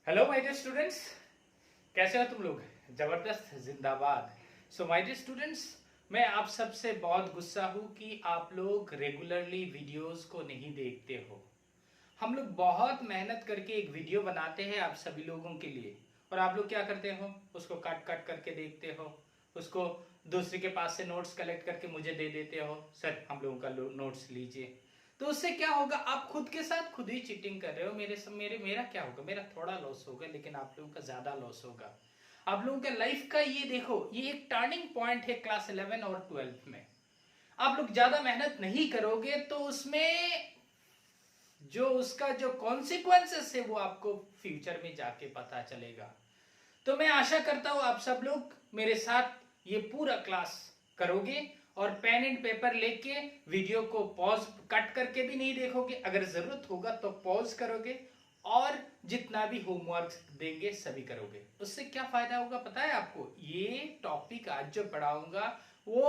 Hello my dear students, कैसे हो तुम लोग? जबरदस्त, जिंदाबाद। सो माय डियर स्टूडेंट्स, मैं आप सबसे बहुत गुस्सा हूँ कि आप लोग रेगुलरली वीडियोस को नहीं देखते हो। हम लोग बहुत मेहनत करके एक वीडियो बनाते हैं आप सभी लोगों के लिए, और आप लोग क्या करते हो? उसको काट काट करके देखते हो, उसको दूसरे के पास से नोट्स कलेक्ट करके मुझे दे देते हो, सर हम लोगों का नोट्स लीजिए। तो उससे क्या होगा? आप खुद के साथ खुद ही चीटिंग कर रहे हो। मेरा क्या होगा? मेरा थोड़ा लॉस होगा, लेकिन आप लोगों का ज्यादा लॉस होगा। आप लोगों का लाइफ का ये देखो, ये एक टर्निंग पॉइंट है क्लास 11 और 12 में। आप लोग ज्यादा मेहनत नहीं करोगे तो उसमें जो उसका जो कॉन्सिक्वेंसेस है वो आपको फ्यूचर में जाके पता चलेगा। तो मैं आशा करता हूं आप सब लोग मेरे साथ ये पूरा क्लास करोगे और पेन एंड पेपर लेके वीडियो को पॉज कट करके भी नहीं देखोगे, अगर जरूरत होगा तो पॉज करोगे और जितना भी होमवर्क देंगे सभी करोगे। उससे क्या फायदा होगा पता है आपको? ये टॉपिक आज जो पढ़ाऊंगा वो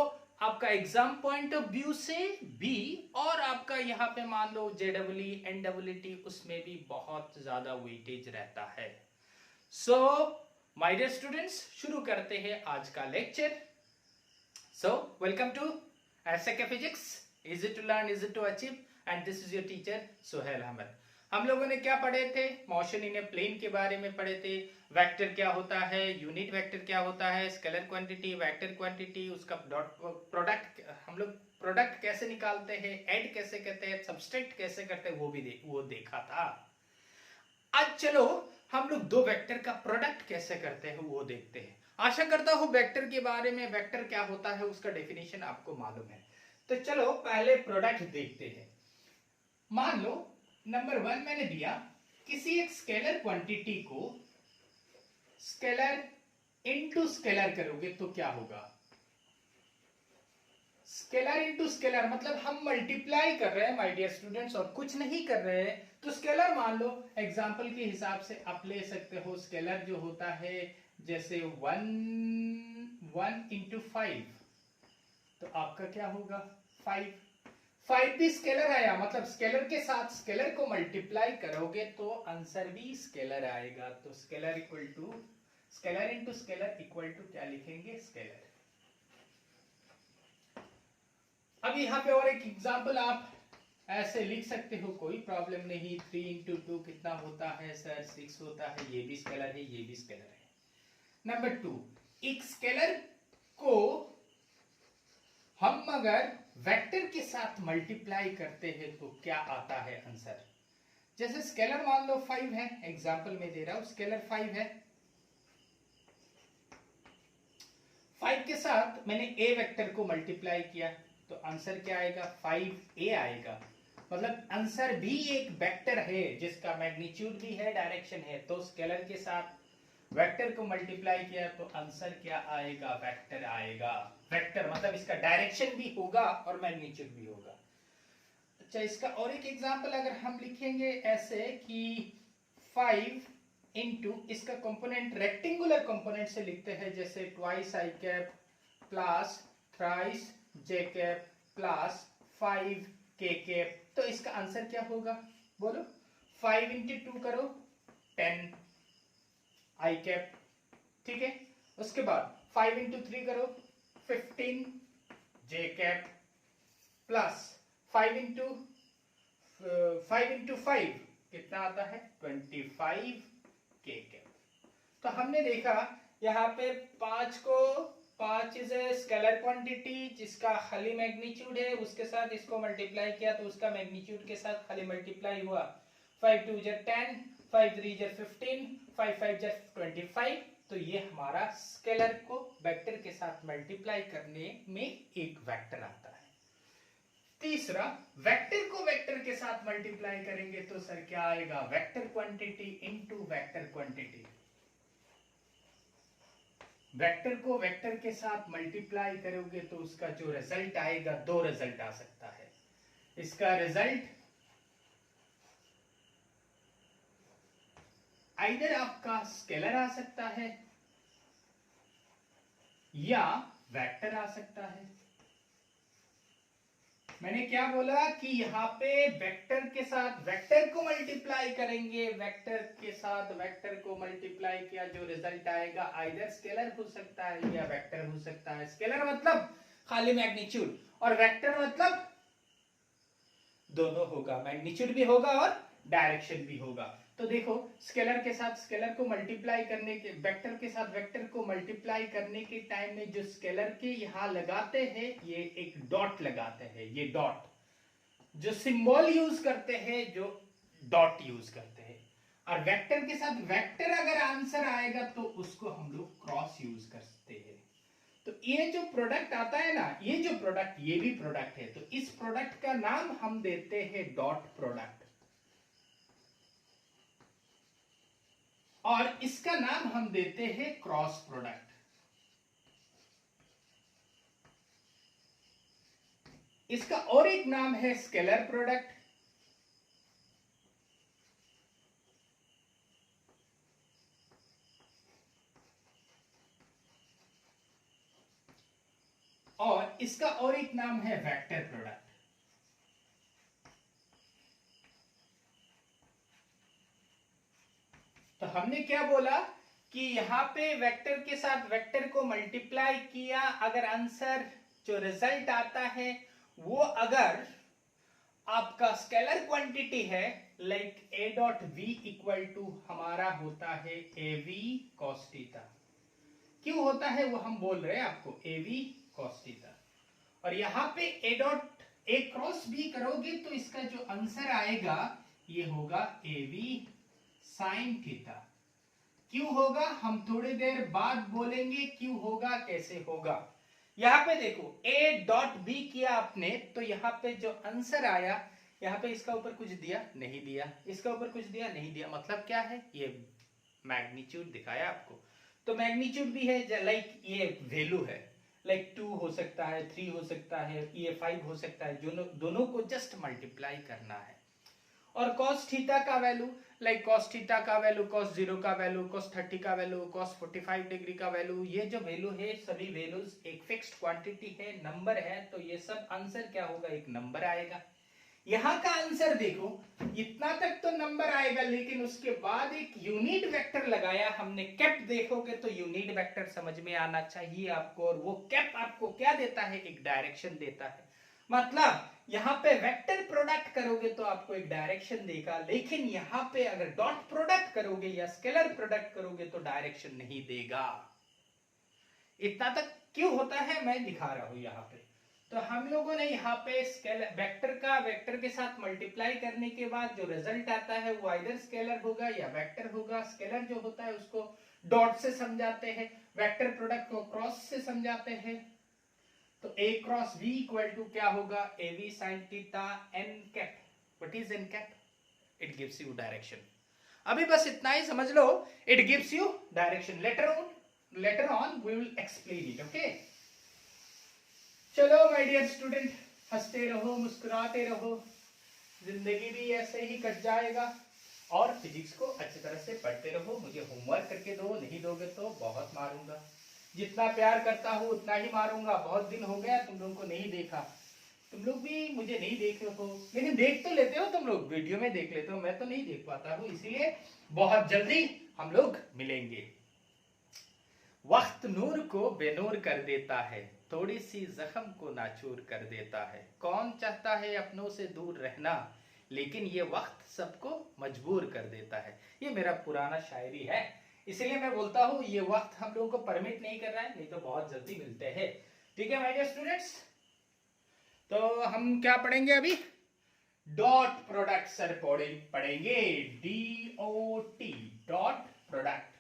आपका एग्जाम पॉइंट ऑफ व्यू से भी, और आपका यहाँ पे मान लो जेडब्ल्यू एनडब्ल्यूटी उसमें भी बहुत ज्यादा वेटेज रहता है। सो माय डियर स्टूडेंट्स, शुरू करते हैं आज का लेक्चर। So welcome to SK physics, easy to learn easy to achieve, and this is your teacher Sohail Ahmad. हम लोगों ने क्या पढ़े थे? मोशन इन ए प्लेन के बारे में पढ़े थे। वेक्टर क्या होता है, यूनिट वेक्टर क्या होता है, स्केलर क्वांटिटी, वेक्टर क्वांटिटी, उसका डॉट प्रोडक्ट, हम लोग प्रोडक्ट कैसे निकालते हैं, ऐड कैसे करते हैं, सब्सट्रैक्ट कैसे करते हैं, वो देखा था। आज चलो हम लोग दो वेक्टर का प्रोडक्ट कैसे करते हैं वो देखते हैं। आशा करता हूं वेक्टर के बारे में, वेक्टर क्या होता है उसका डेफिनेशन आपको मालूम है। तो चलो पहले प्रोडक्ट देखते हैं। मान लो नंबर 1 मैंने दिया, किसी एक स्केलर क्वांटिटी को स्केलर इनटू स्केलर करोगे तो क्या होगा? स्केलर इनटू स्केलर मतलब हम मल्टीप्लाई कर रहे हैं माय डियर स्टूडेंट्स, और कुछ नहीं कर रहे हैं। तो स्केलर मान लो एग्जांपल के हिसाब से आप ले सकते हो, स्केलर जो होता है जैसे 1 इंटू 5, तो आपका क्या होगा? 5। 5 भी स्केलर आया, मतलब स्केलर के साथ स्केलर को मल्टीप्लाई करोगे तो आंसर भी स्केलर आएगा। तो scalar equal to scalar into scalar equal to क्या लिखेंगे? स्केलर। अब यहाँ पे और एक एग्जाम्पल आप ऐसे लिख सकते हो, कोई प्रॉब्लम नहीं। 3 इंटू 2 कितना होता है सर? 6 होता है। ये भी स्केलर है, ये भी स्केलर है। नंबर 2, एक स्केलर को हम अगर वेक्टर के साथ मल्टीप्लाई करते हैं तो क्या आता है आंसर? जैसे स्केलर मान लो 5 है, एग्जाम्पल में दे रहा हूं, स्केलर 5 है। 5 के साथ मैंने ए वेक्टर को मल्टीप्लाई किया तो आंसर क्या आएगा? 5a आएगा। मतलब आंसर भी एक वेक्टर है जिसका मैग्नीट्यूड भी है, डायरेक्शन है। तो स्केलर के साथ वेक्टर को मल्टीप्लाई किया तो आंसर क्या आएगा? वेक्टर आएगा। वेक्टर मतलब इसका डायरेक्शन भी होगा और मैग्नीट्यूड भी होगा। अच्छा, इसका और एक एग्जांपल अगर हम लिखेंगे ऐसे कि 5 इंटू, इसका कंपोनेंट रेक्टेंगुलर कंपोनेंट से लिखते हैं, जैसे twice I cap plus thrice J cap plus 5 K cap. तो इसका आंसर क्या होगा बोलो? 5 इंटू 2 करो 10 आई कैप, ठीक है। उसके बाद 5 इंटू 3 करो 15 जे कैप प्लस 5 इंटू 5 कितना आता है? 25 के कैप। तो हमने देखा यहाँ पे 5 इज ए स्केलर क्वांटिटी जिसका खाली मैग्नीट्यूड है, उसके साथ इसको मल्टीप्लाई किया तो उसका मैग्नीट्यूड के साथ खाली मल्टीप्लाई हुआ। 5 2 ज 10, 5 3 ज 15, 5 5 ज 25। तो ये हमारा स्केलर को वेक्टर के साथ मल्टीप्लाई करने में एक वेक्टर आता है। तीसरा, वेक्टर को वेक्टर के साथ मल्टीप्लाई करेंगे तो सर क्या आएगा? Vector quantity into vector quantity. Vector को वेक्टर के साथ मल्टीप्लाई करोगे तो उसका जो रिजल्ट आएगा, दो रिजल्ट आ सकता है। इसका रिजल्ट आइदर आपका स्केलर आ सकता है या वेक्टर आ सकता है। मैंने क्या बोला कि यहाँ पे वेक्टर के साथ वेक्टर को मल्टीप्लाई करेंगे, वेक्टर के साथ वेक्टर को मल्टीप्लाई किया, जो रिजल्ट आएगा आइदर स्केलर हो सकता है या वेक्टर हो सकता है। स्केलर मतलब खाली मैग्नीट्यूड और वेक्टर मतलब दोनों होगा, मैग्नीट्यूड भी होगा और डायरेक्शन भी होगा। तो देखो स्केलर के साथ स्केलर को मल्टीप्लाई करने के, वेक्टर के साथ वेक्टर को मल्टीप्लाई करने के टाइम में जो स्केलर के यहाँ लगाते हैं ये एक डॉट लगाते हैं, ये डॉट जो सिंबल यूज करते हैं, जो डॉट यूज करते हैं। और वेक्टर के साथ वेक्टर अगर आंसर आएगा तो उसको हम लोग क्रॉस यूज करते हैं। तो ये जो प्रोडक्ट आता है ना, ये जो प्रोडक्ट, ये भी प्रोडक्ट है, तो इस प्रोडक्ट का नाम हम देते हैं डॉट प्रोडक्ट और इसका नाम हम देते हैं क्रॉस प्रोडक्ट। इसका और एक नाम है स्केलर प्रोडक्ट और इसका और एक नाम है वेक्टर प्रोडक्ट। तो हमने क्या बोला कि यहां पे वेक्टर के साथ वेक्टर को मल्टीप्लाई किया, अगर आंसर जो रिजल्ट आता है वो अगर आपका स्केलर क्वांटिटी है, like A dot V equal to हमारा होता है ए वी कॉस थीटा। क्यों होता है वो हम बोल रहे हैं आपको, ए वी कॉस थीटा। और यहां पे A dot A cross B करोगे तो इसका जो आंसर आएगा ये होगा ए वी साइन थीटा। क्यों होगा हम थोड़ी देर बाद बोलेंगे, क्यों होगा कैसे होगा। यहां पे देखो ए डॉट बी किया आपने, तो यहां पे जो आंसर आया, यहां पे इसका ऊपर कुछ दिया नहीं दिया, इसका ऊपर कुछ दिया नहीं दिया, मतलब क्या है, ये मैग्नीट्यूड दिखाया आपको। तो मैग्नीट्यूड भी है, लाइक ये वैल्यू है, लाइक 2 हो सकता है, 3 हो सकता है, ये 5 हो सकता है, दोनों को जस्ट मल्टीप्लाई करना है। और cos थीटा का वैल्यू, लाइक cos थीटा का वैल्यू, cos 0 का वैल्यू, cos 30 का वैल्यू, cos 45 डिग्री का वैल्यू, ये जो वैल्यू है सभी वैल्यूज एक फिक्स्ड क्वांटिटी है, नंबर है, तो ये सब आंसर क्या होगा, एक नंबर आएगा। यहाँ का आंसर देखो, इतना तक तो नंबर आएगा, लेकिन उसके बाद एक यूनिट वेक्टर लगाया हमने, कैप देखोगे तो यूनिट वेक्टर समझ में आना चाहिए आपको, और वो कैप आपको क्या देता है, एक डायरेक्शन देता है। मतलब यहां पे वेक्टर प्रोडक्ट करोगे तो आपको एक डायरेक्शन देगा, लेकिन यहां पे अगर डॉट प्रोडक्ट करोगे या स्केलर प्रोडक्ट करोगे तो डायरेक्शन नहीं देगा। इतना तक क्यों होता है मैं दिखा रहा हूं यहां पे। तो हम लोगों ने यहाँ पे स्केलर वेक्टर का वेक्टर के साथ मल्टीप्लाई करने के बाद जो रिजल्ट आता है वो आइदर स्केलर होगा या वेक्टर होगा। स्केलर जो होता है उसको डॉट से समझाते हैं, वेक्टर प्रोडक्ट को क्रॉस से समझाते हैं। तो a cross v equal to क्या होगा, A V sine theta n cap. What is n cap? It gives you direction. अभी बस इतना ही समझ लो, it gives you direction. Later on we will explain it, okay. चलो माय डियर स्टूडेंट, हंसते रहो, मुस्कुराते रहो, जिंदगी भी ऐसे ही कट जाएगा। और फिजिक्स को अच्छी तरह से पढ़ते रहो। मुझे होमवर्क करके दो, नहीं दोगे तो बहुत मारूंगा। जितना प्यार करता हूँ उतना ही मारूंगा। बहुत दिन हो गया तुम लोगों को नहीं देखा, तुम लोग भी मुझे नहीं देख रहे हो, लेकिन देख तो लेते हो तुम लोग, वीडियो में देख लेते हो, मैं तो नहीं देख पाता हूँ। इसीलिए बहुत जल्दी हम लोग मिलेंगे। वक्त नूर को बेनूर कर देता है, थोड़ी सी जख्म को नाचूर कर देता है। कौन चाहता है अपनों से दूर रहना, लेकिन ये वक्त सबको मजबूर कर देता है। ये मेरा पुराना शायरी है, इसलिए मैं बोलता हूँ ये वक्त हम लोगों को परमिट नहीं कर रहा है, नहीं तो बहुत जल्दी मिलते हैं। ठीक है माय डियर स्टूडेंट्स, तो हम क्या पढ़ेंगे अभी, डॉट प्रोडक्ट सर पढ़ेंगे, DOT, डॉट प्रोडक्ट।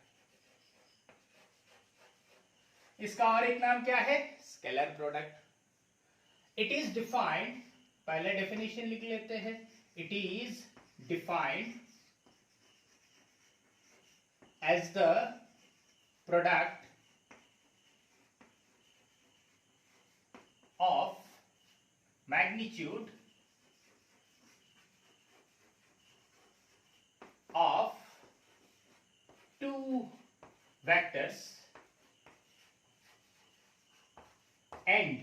इसका और एक नाम क्या है, scalar product. It is defined, पहले डेफिनेशन लिख लेते हैं। It is defined as the product of magnitude of two vectors and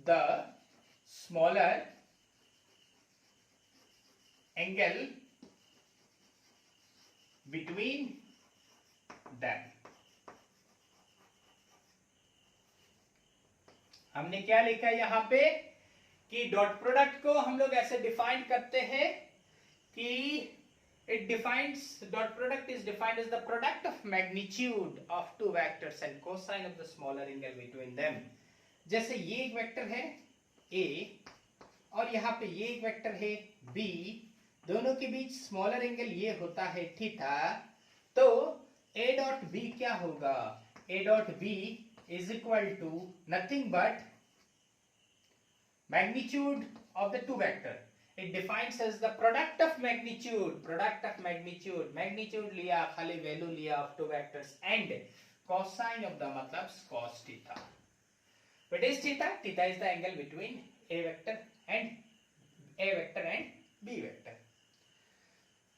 the smaller angle between them। हमने क्या लिखा यहां पे कि डॉट प्रोडक्ट को हम लोग ऐसे डिफाइन करते हैं कि it defines dot product is defined as the product of magnitude of two vectors and cosine of the smaller angle between them। जैसे ये एक वेक्टर है a और यहाँ पे ये एक वेक्टर है b, दोनों के बीच स्मॉलर एंगल ये होता है थीटा, तो a डॉट b क्या होगा, a dot b is equal to nothing but magnitude of the two vector। It defines as the product of magnitude magnitude लिया, खाली वैल्यू लिया of two vectors and cosine of the मतलब cos theta। What is theta? Theta is the angle between a vector and b vector।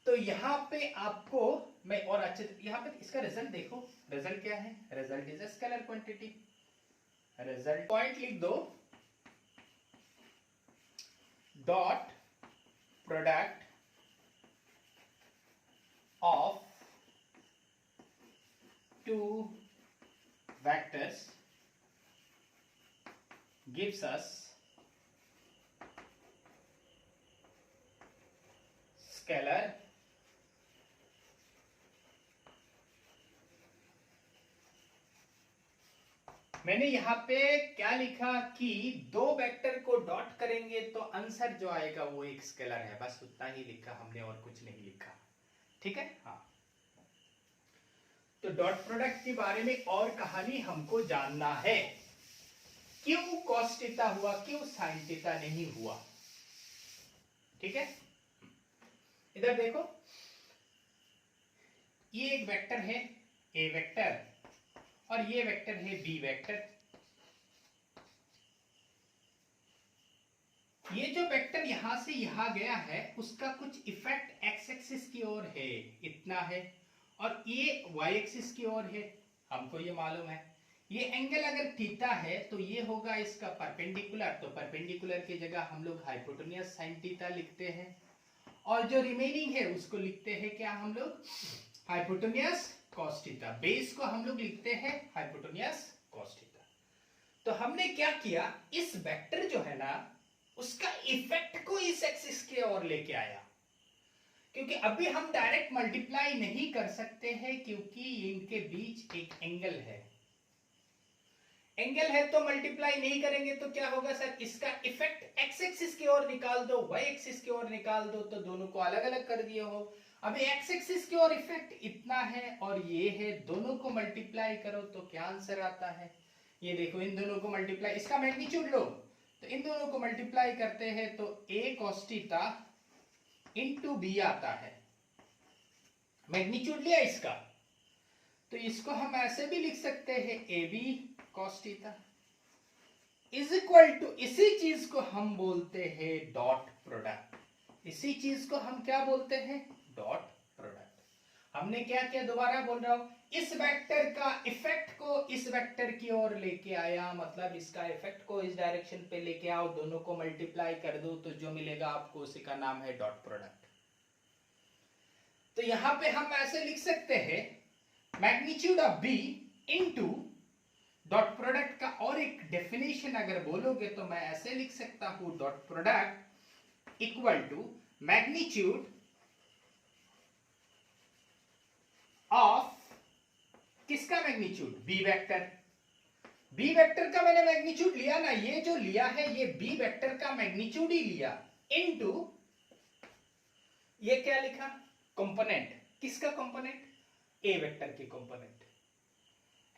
तो यहाँ पे आपको मैं और अच्छे यहाँ पे इसका रिजल्ट देखो, रिजल्ट क्या है, result is a scalar quantity. Result point लिख दो, dot product of two vectors gives us scalar मैंने यहाँ पे क्या लिखा कि दो वेक्टर को डॉट करेंगे तो आंसर जो आएगा वो एक स्केलर है, बस उतना ही लिखा हमने और कुछ नहीं लिखा। ठीक है, हाँ। तो डॉट प्रोडक्ट के बारे में और कहानी हमको जानना है, क्यों कॉस थीटा हुआ, क्यों साइन थीटा नहीं हुआ। ठीक है, इधर देखो, ये एक वेक्टर है ए वेक्टर और ये वेक्टर है बी वेक्टर। ये जो वेक्टर यहां से यहां गया है उसका कुछ इफेक्ट एक्स एक्सिस की ओर है, इतना है, और ये वाई एक्सिस की ओर है, हमको ये मालूम है। ये एंगल अगर थीटा है तो ये होगा इसका परपेंडिकुलर, तो परपेंडिकुलर की जगह हम लोग हाइपोटेन्यूस साइन थीटा लिखते हैं, और जो रिमेनिंग है उसको लिखते हैं क्या हम लोग, हाइपोटेन्यूस कॉस थीटा। बेस को हम लोग लिखते हैं हाइपोटेन्यूस कॉस थीटा। तो हमने क्या किया, इस वेक्टर जो है ना उसका इफेक्ट को इस एक्सिस के ओर लेके आया, क्योंकि अभी हम डायरेक्ट मल्टीप्लाई नहीं कर सकते हैं क्योंकि इनके बीच एक एंगल है। एंगल है तो मल्टीप्लाई नहीं करेंगे तो क्या होगा सर, इसका इफेक्ट एक्स एक्सिस की ओर निकाल दो, वाई एक्सिस की ओर निकाल दो, तो दोनों को अलग अलग कर दिए हो। अभी एक्स एक्सिस की ओर इफेक्ट इतना है और ये है, दोनों को मल्टीप्लाई करो तो क्या आंसर आता है, ये देखो, इन दोनों को मल्टीप्लाई, इसका मैग्नीट्यूड लो तो इन दोनों को मल्टीप्लाई करते हैं तो a cos theta into B आता है, मैग्नीट्यूड लिया इसका, तो इसको हम ऐसे भी लिख सकते हैं A B cos theta is equal to, इसी चीज को हम बोलते हैं डॉट प्रोडक्ट, इसी चीज को हम क्या बोलते हैं, डॉट प्रोडक्ट। हमने क्या किया, दोबारा बोल रहा हूं, इस वेक्टर का इफेक्ट को इस वेक्टर की ओर लेके आया, मतलब इसका इफेक्ट को इस डायरेक्शन पे लेके आओ, दोनों को मल्टीप्लाई कर दो तो जो मिलेगा आपको उसी का नाम है डॉट प्रोडक्ट। तो यहां पे हम ऐसे लिख सकते हैं, magnitude of B into dot product का और एक डेफिनेशन अगर बोलोगे तो मैं ऐसे लिख सकता हूं, dot product equal to magnitude of, किसका magnitude, B vector. B vector का मैंने मैग्नीट्यूड लिया ना, ये जो लिया है ये बी वेक्टर का मैग्नीट्यूड ही लिया, इनटू ये क्या लिखा, कंपोनेंट, किसका कंपोनेंट, ए वेक्टर के component,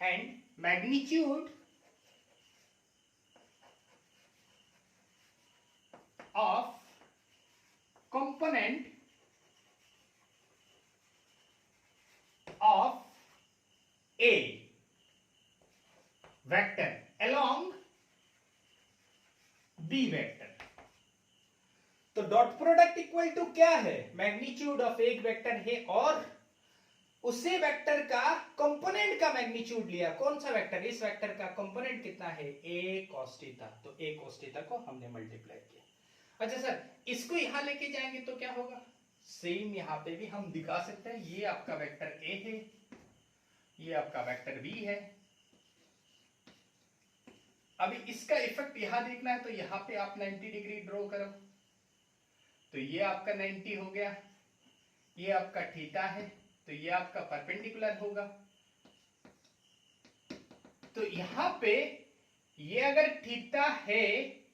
and magnitude of component of a vector along b vector। तो डॉट प्रोडक्ट इक्वल टू क्या है, मैग्नीट्यूड ऑफ एक वेक्टर है और उसे वेक्टर का कंपोनेंट का मैग्नीट्यूड लिया। कौन सा वेक्टर? इस वेक्टर का कंपोनेंट कितना है? a cos theta. तो a cos थीटा को हमने मल्टीप्लाई किया। अच्छा सर, इसको यहां लेके जाएंगे तो क्या होगा? सेम यहां पे भी हम दिखा सकते हैं। ये आपका वेक्टर a है, ये आपका वेक्टर b है। अभी इसका इफेक्ट यहां देखना है तो यहां पे आप 90 डिग्री ड्रॉ करो। तो ये आपका 90 हो गया, ये आपका थीटा है, तो ये आपका परपेंडिकुलर होगा। तो यहां पे ये अगर थीटा है,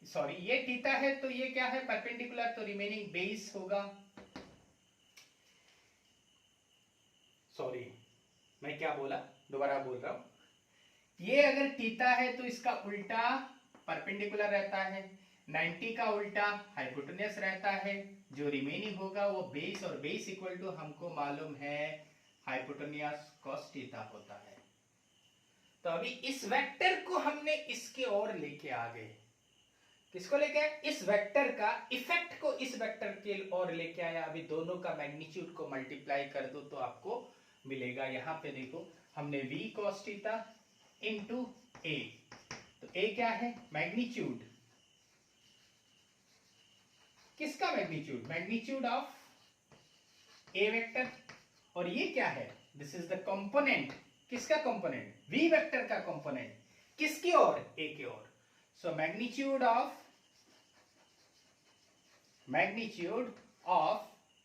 सॉरी ये थीटा है, तो ये क्या है? परपेंडिकुलर, तो रिमेनिंग बेस होगा। सॉरी मैं क्या बोला, दोबारा बोल रहा हूं। ये अगर थीटा है तो इसका उल्टा परपेंडिकुलर रहता है, 90 का उल्टा हाइपोटेन्यूस रहता है। जो रिमेनिंग होगा वो बेस, और बेस इक्वल टू हमको मालूम है हाइपोटेन्यूस cos थीटा होता है। तो अभी इस वेक्टर को हमने इसके ओर लेके आ गए। किसको लेके आए? इस वेक्टर का इफेक्ट को इस वेक्टर के ओर लेके आया। अभी दोनों का मैग्नीट्यूड को मल्टीप्लाई कर दो तो आपको मिलेगा। यहां पे देखो, हमने v cos theta into a, तो a क्या है? मैग्नीट्यूड। किसका magnitude? Magnitude of a vector. और ये क्या है? This is the component. किसका कंपोनेंट? v वेक्टर का कंपोनेंट। किसकी ओर? a की ओर। So magnitude of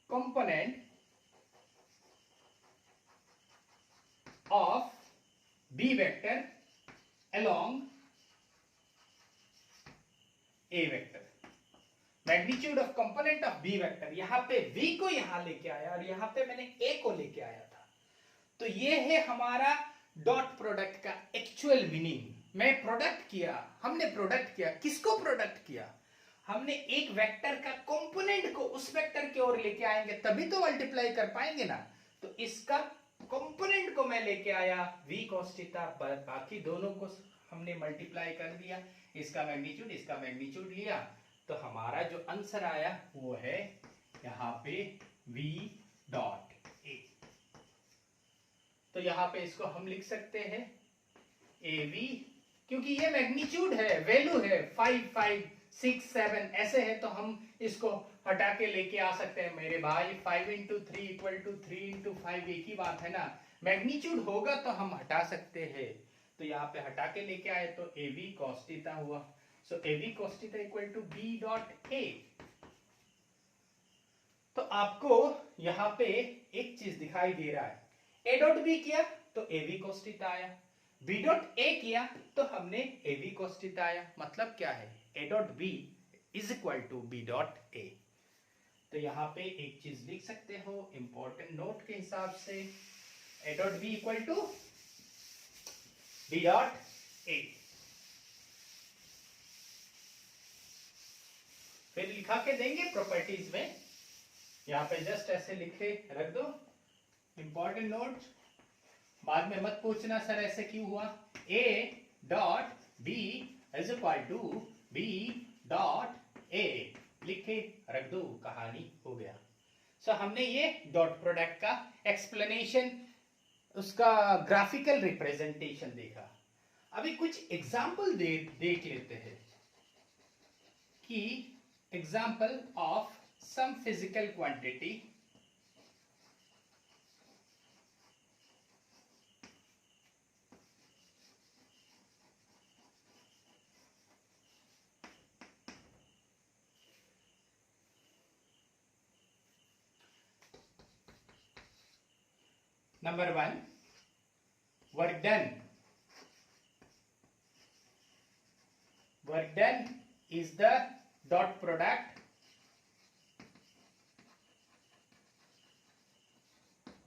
component of b vector along a vector. Magnitude of component of b vector. यहां पे v को यहां लेके आया और यहां पे मैंने a को लेके आया था। तो ये है हमारा डॉट प्रोडक्ट का एक्चुअल मीनिंग। मैं प्रोडक्ट किया, हमने प्रोडक्ट किया। किसको प्रोडक्ट किया? हमने एक वेक्टर का कंपोनेंट को उस वेक्टर की ओर लेके आएंगे तभी तो मल्टीप्लाई कर पाएंगे ना। तो इसका कंपोनेंट को मैं लेके आया v cos थीटा, बाकी दोनों को हमने मल्टीप्लाई कर दिया। इसका मैग्नीट्यूड लिया, तो हमारा जो आंसर आया वो है यहां पे v डॉट a। तो यहां पे इसको हम लिख सकते हैं av, क्योंकि ये मैग्नीट्यूड है, वैल्यू है 5, 5, 6, 7 ऐसे है, तो हम इसको हटा के लेके आ सकते हैं। मेरे भाई 5 इंटू 3 इक्वल टू 3 इंटू 5 एक ही बात है ना। मैग्नीट्यूड होगा तो हम हटा सकते हैं। तो यहाँ पे हटा के लेके आए तो av cos थीटा हुआ। So av cos theta equal to b dot a। तो आपको यहाँ पे एक चीज दिखाई दे रहा है, a डॉट b किया तो av cos थीटा आया, b डॉट a किया तो हमने av cos थीटा आया। मतलब क्या है? a dot b is equal to b dot a। तो यहाँ पे एक चीज लिख सकते हो इंपॉर्टेंट नोट के हिसाब से, a dot b equal to b dot a। फिर लिखा के देंगे प्रॉपर्टीज में, यहाँ पे जस्ट ऐसे लिखे रख दो इंपॉर्टेंट नोट। बाद में मत पूछना सर ऐसे क्यों हुआ। a dot b is equal to b dot a लिखे रख दो, कहानी हो गया। सो हमने ये डॉट प्रोडक्ट का एक्सप्लेनेशन, उसका ग्राफिकल रिप्रेजेंटेशन देखा। अभी कुछ एग्जाम्पल देख लेते हैं कि example of some physical quantity number 1, work done is the dot product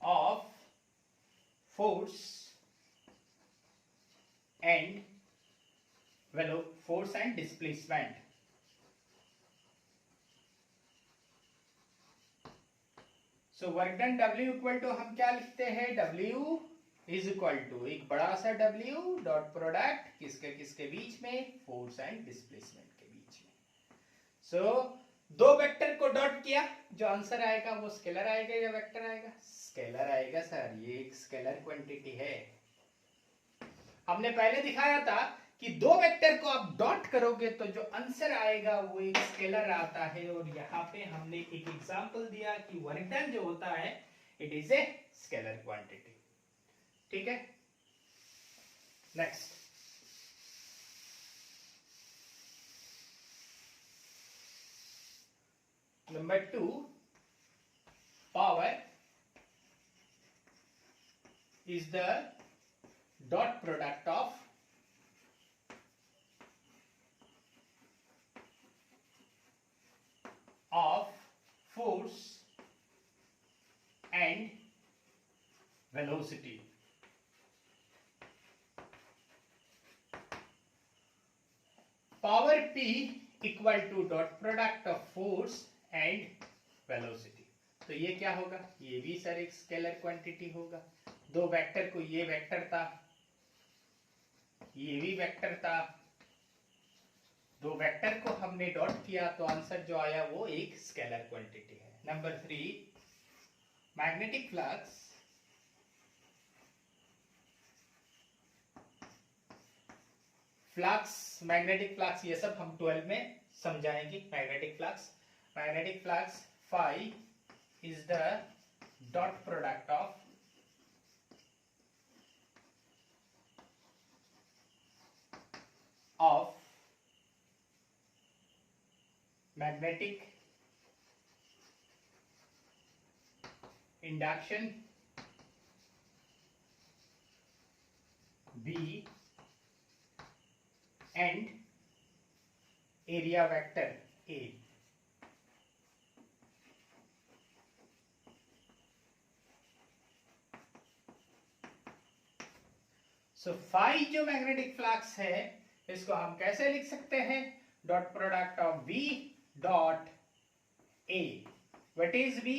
of force and displacement। So work done W equal to हम क्या लिखते हैं? W इज इक्वल टू एक बड़ा सा W डॉट प्रोडक्ट किसके बीच में? फोर्स एंड डिस्प्लेसमेंट के बीच में। सो दो वेक्टर को डॉट किया, जो आंसर आएगा वो स्केलर आएगा या वेक्टर आएगा? स्केलर आएगा सर, ये एक स्केलर क्वांटिटी है। हमने पहले दिखाया था कि दो वेक्टर को आप डॉट करोगे तो जो आंसर आएगा वो एक स्केलर आता है, और यहाँ पे हमने एक एग्जांपल दिया कि वर्क डन जो होता है it is a scalar quantity. ठीक है, next. Number 2, power is the dot product of force and velocity. Power P equal to dot product of force and velocity. तो ये क्या होगा? ये भी सर एक स्केलर क्वांटिटी होगा। दो वेक्टर को, ये वेक्टर था, ये भी वेक्टर था, दो वेक्टर को हमने डॉट किया तो आंसर जो आया वो एक स्केलर क्वांटिटी है। Number 3, magnetic flux magnetic flux ये सब हम 12 में समझाएंगे। Magnetic flux phi is the dot product of magnetic induction B and area vector A। So phi जो मैग्नेटिक फ्लक्स है इसको हम कैसे लिख सकते हैं? Dot product of V dot A। What is V?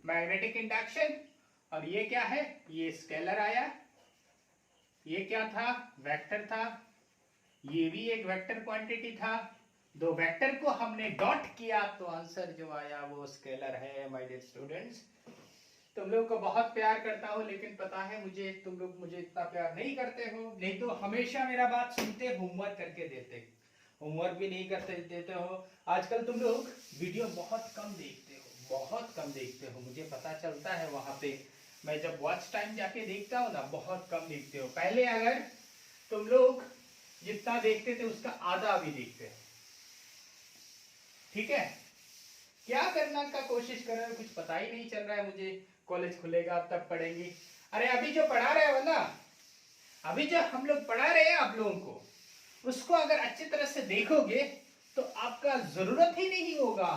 Magnetic induction. और ये क्या है? ये स्केलर आया। ये क्या था? वेक्टर था। ये भी एक वेक्टर क्वांटिटी था। दो वेक्टर को हमने डॉट किया तो आंसर जो आया वो स्केलर है। माय डियर स्टूडेंट्स, तुम लोग को बहुत प्यार करता हूँ, लेकिन पता है मुझे तुम लोग मुझे इतना प्यार नहीं करते हो। नहीं तो हमेशा मेरा बात सुनते, होमवर्क करके देते, होमवर्क भी नहीं करते देते हो। आजकल तुम लोग वीडियो बहुत कम देखते हो, बहुत कम देखते हो, मुझे पता चलता है। वहां पे मैं जब वॉच टाइम जाके देखता हूँ ना, बहुत कम देखते हो। पहले अगर तुम लोग जितना देखते थे उसका आधा भी देखते हो। ठीक है, क्या करना का कोशिश कर रहे हो? कुछ पता ही नहीं चल रहा है मुझे। कॉलेज खुलेगा तब पढ़ेंगे। अरे अभी जो पढ़ा रहे हो ना, अभी जो हम लोग पढ़ा रहे हैं आप लोगों को, उसको अगर अच्छी तरह से देखोगे तो आपका जरूरत ही नहीं होगा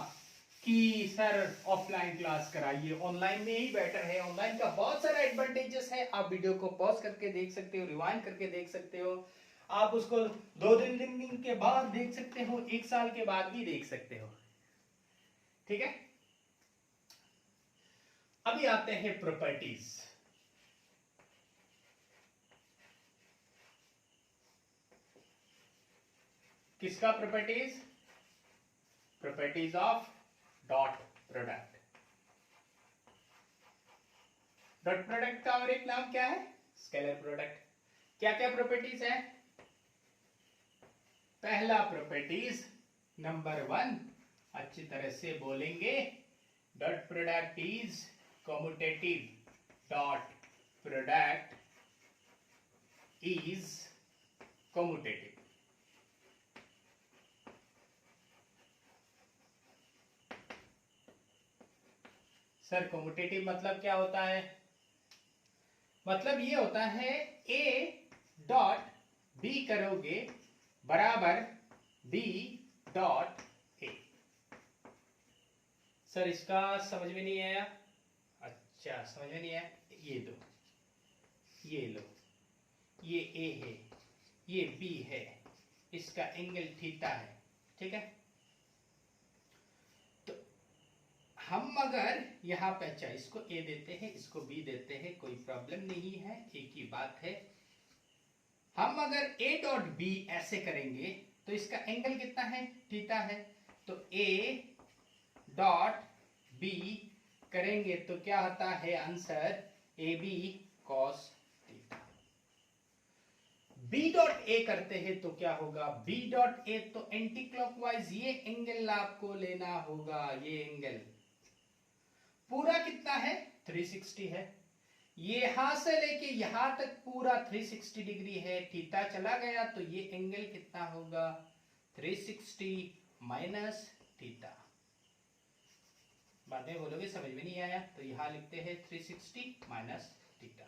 कि सर ऑफलाइन क्लास कराइए, ऑनलाइन में ही बेटर है। ऑनलाइन का बहुत सारा एडवांटेजेस है। आप वीडियो को पॉज करके देख सकते हो, रिवाइंड करके देख सकते हो, आप उसको 2 दिन के बाद देख सकते हो, 1 साल के बाद भी देख सकते हो। ठीक है, अभी आते हैं प्रॉपर्टीज। किसका properties? Properties of dot product. Dot product का और एक नाम क्या है? Scalar product. क्या क्या प्रॉपर्टीज है? पहला प्रॉपर्टीज नंबर 1, अच्छी तरह से बोलेंगे, dot product is commutative. Dot product is commutative. Sir commutative मतलब क्या होता है? मतलब ये होता है A डॉट B करोगे बराबर B डॉट A। सर इसका समझ में नहीं आया? अच्छा, समझ में नहीं आया? ये दो, ये लो, ये A है, ये B है, इसका एंगल थीटा है। ठीक है, तो हम अगर यहाँ पे, अच्छा इसको A देते हैं, इसको B देते हैं, कोई प्रॉब्लम नहीं है, एक ही बात है। हम अगर A डॉट B ऐसे करेंगे तो इसका एंगल कितना है? थीटा है। तो A डॉट B करेंगे तो क्या आता है answer AB cos theta. B dot A करते हैं तो क्या होगा B डॉट A, तो एंटी क्लॉकवाइज ये एंगल आपको लेना होगा, ये एंगल पूरा कितना है 360 है, यहां से लेके यहां तक पूरा 360 डिग्री है, थीटा चला गया तो ये एंगल कितना होगा 360 माइनस थीटा। बाद में बोलोगे समझ में नहीं आया, तो यहां लिखते हैं 360 माइनस थीटा।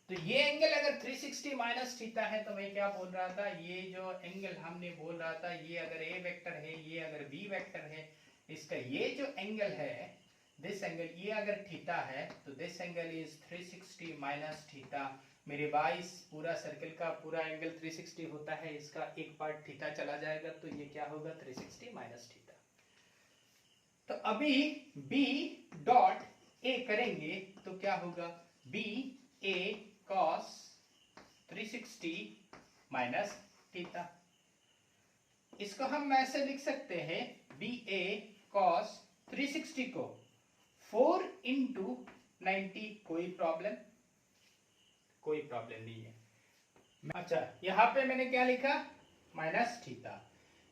तो ये एंगल अगर 360 माइनस थीटा है तो मैं क्या बोल रहा था, ये जो एंगल हमने बोल रहा था ये अगर ए वेक्टर है, ये अगर बी वेक्टर है, इसका ये जो एंगल है दिस एंगल, ये अगर थीटा है तो this angle is 360 minus theta. मेरे भाई इस पूरा सर्कल का पूरा एंगल 360 होता है, इसका एक पार्ट थीटा चला जाएगा तो ये क्या होगा 360 माइनस थीटा। तो अभी B डॉट A करेंगे तो क्या होगा B A cos 360 minus theta. इसको हम ऐसे लिख सकते हैं B A cos 360 को 4 इंटू 90, कोई प्रॉब्लम नहीं है। अच्छा यहाँ पे मैंने क्या लिखा माइनस थीटा,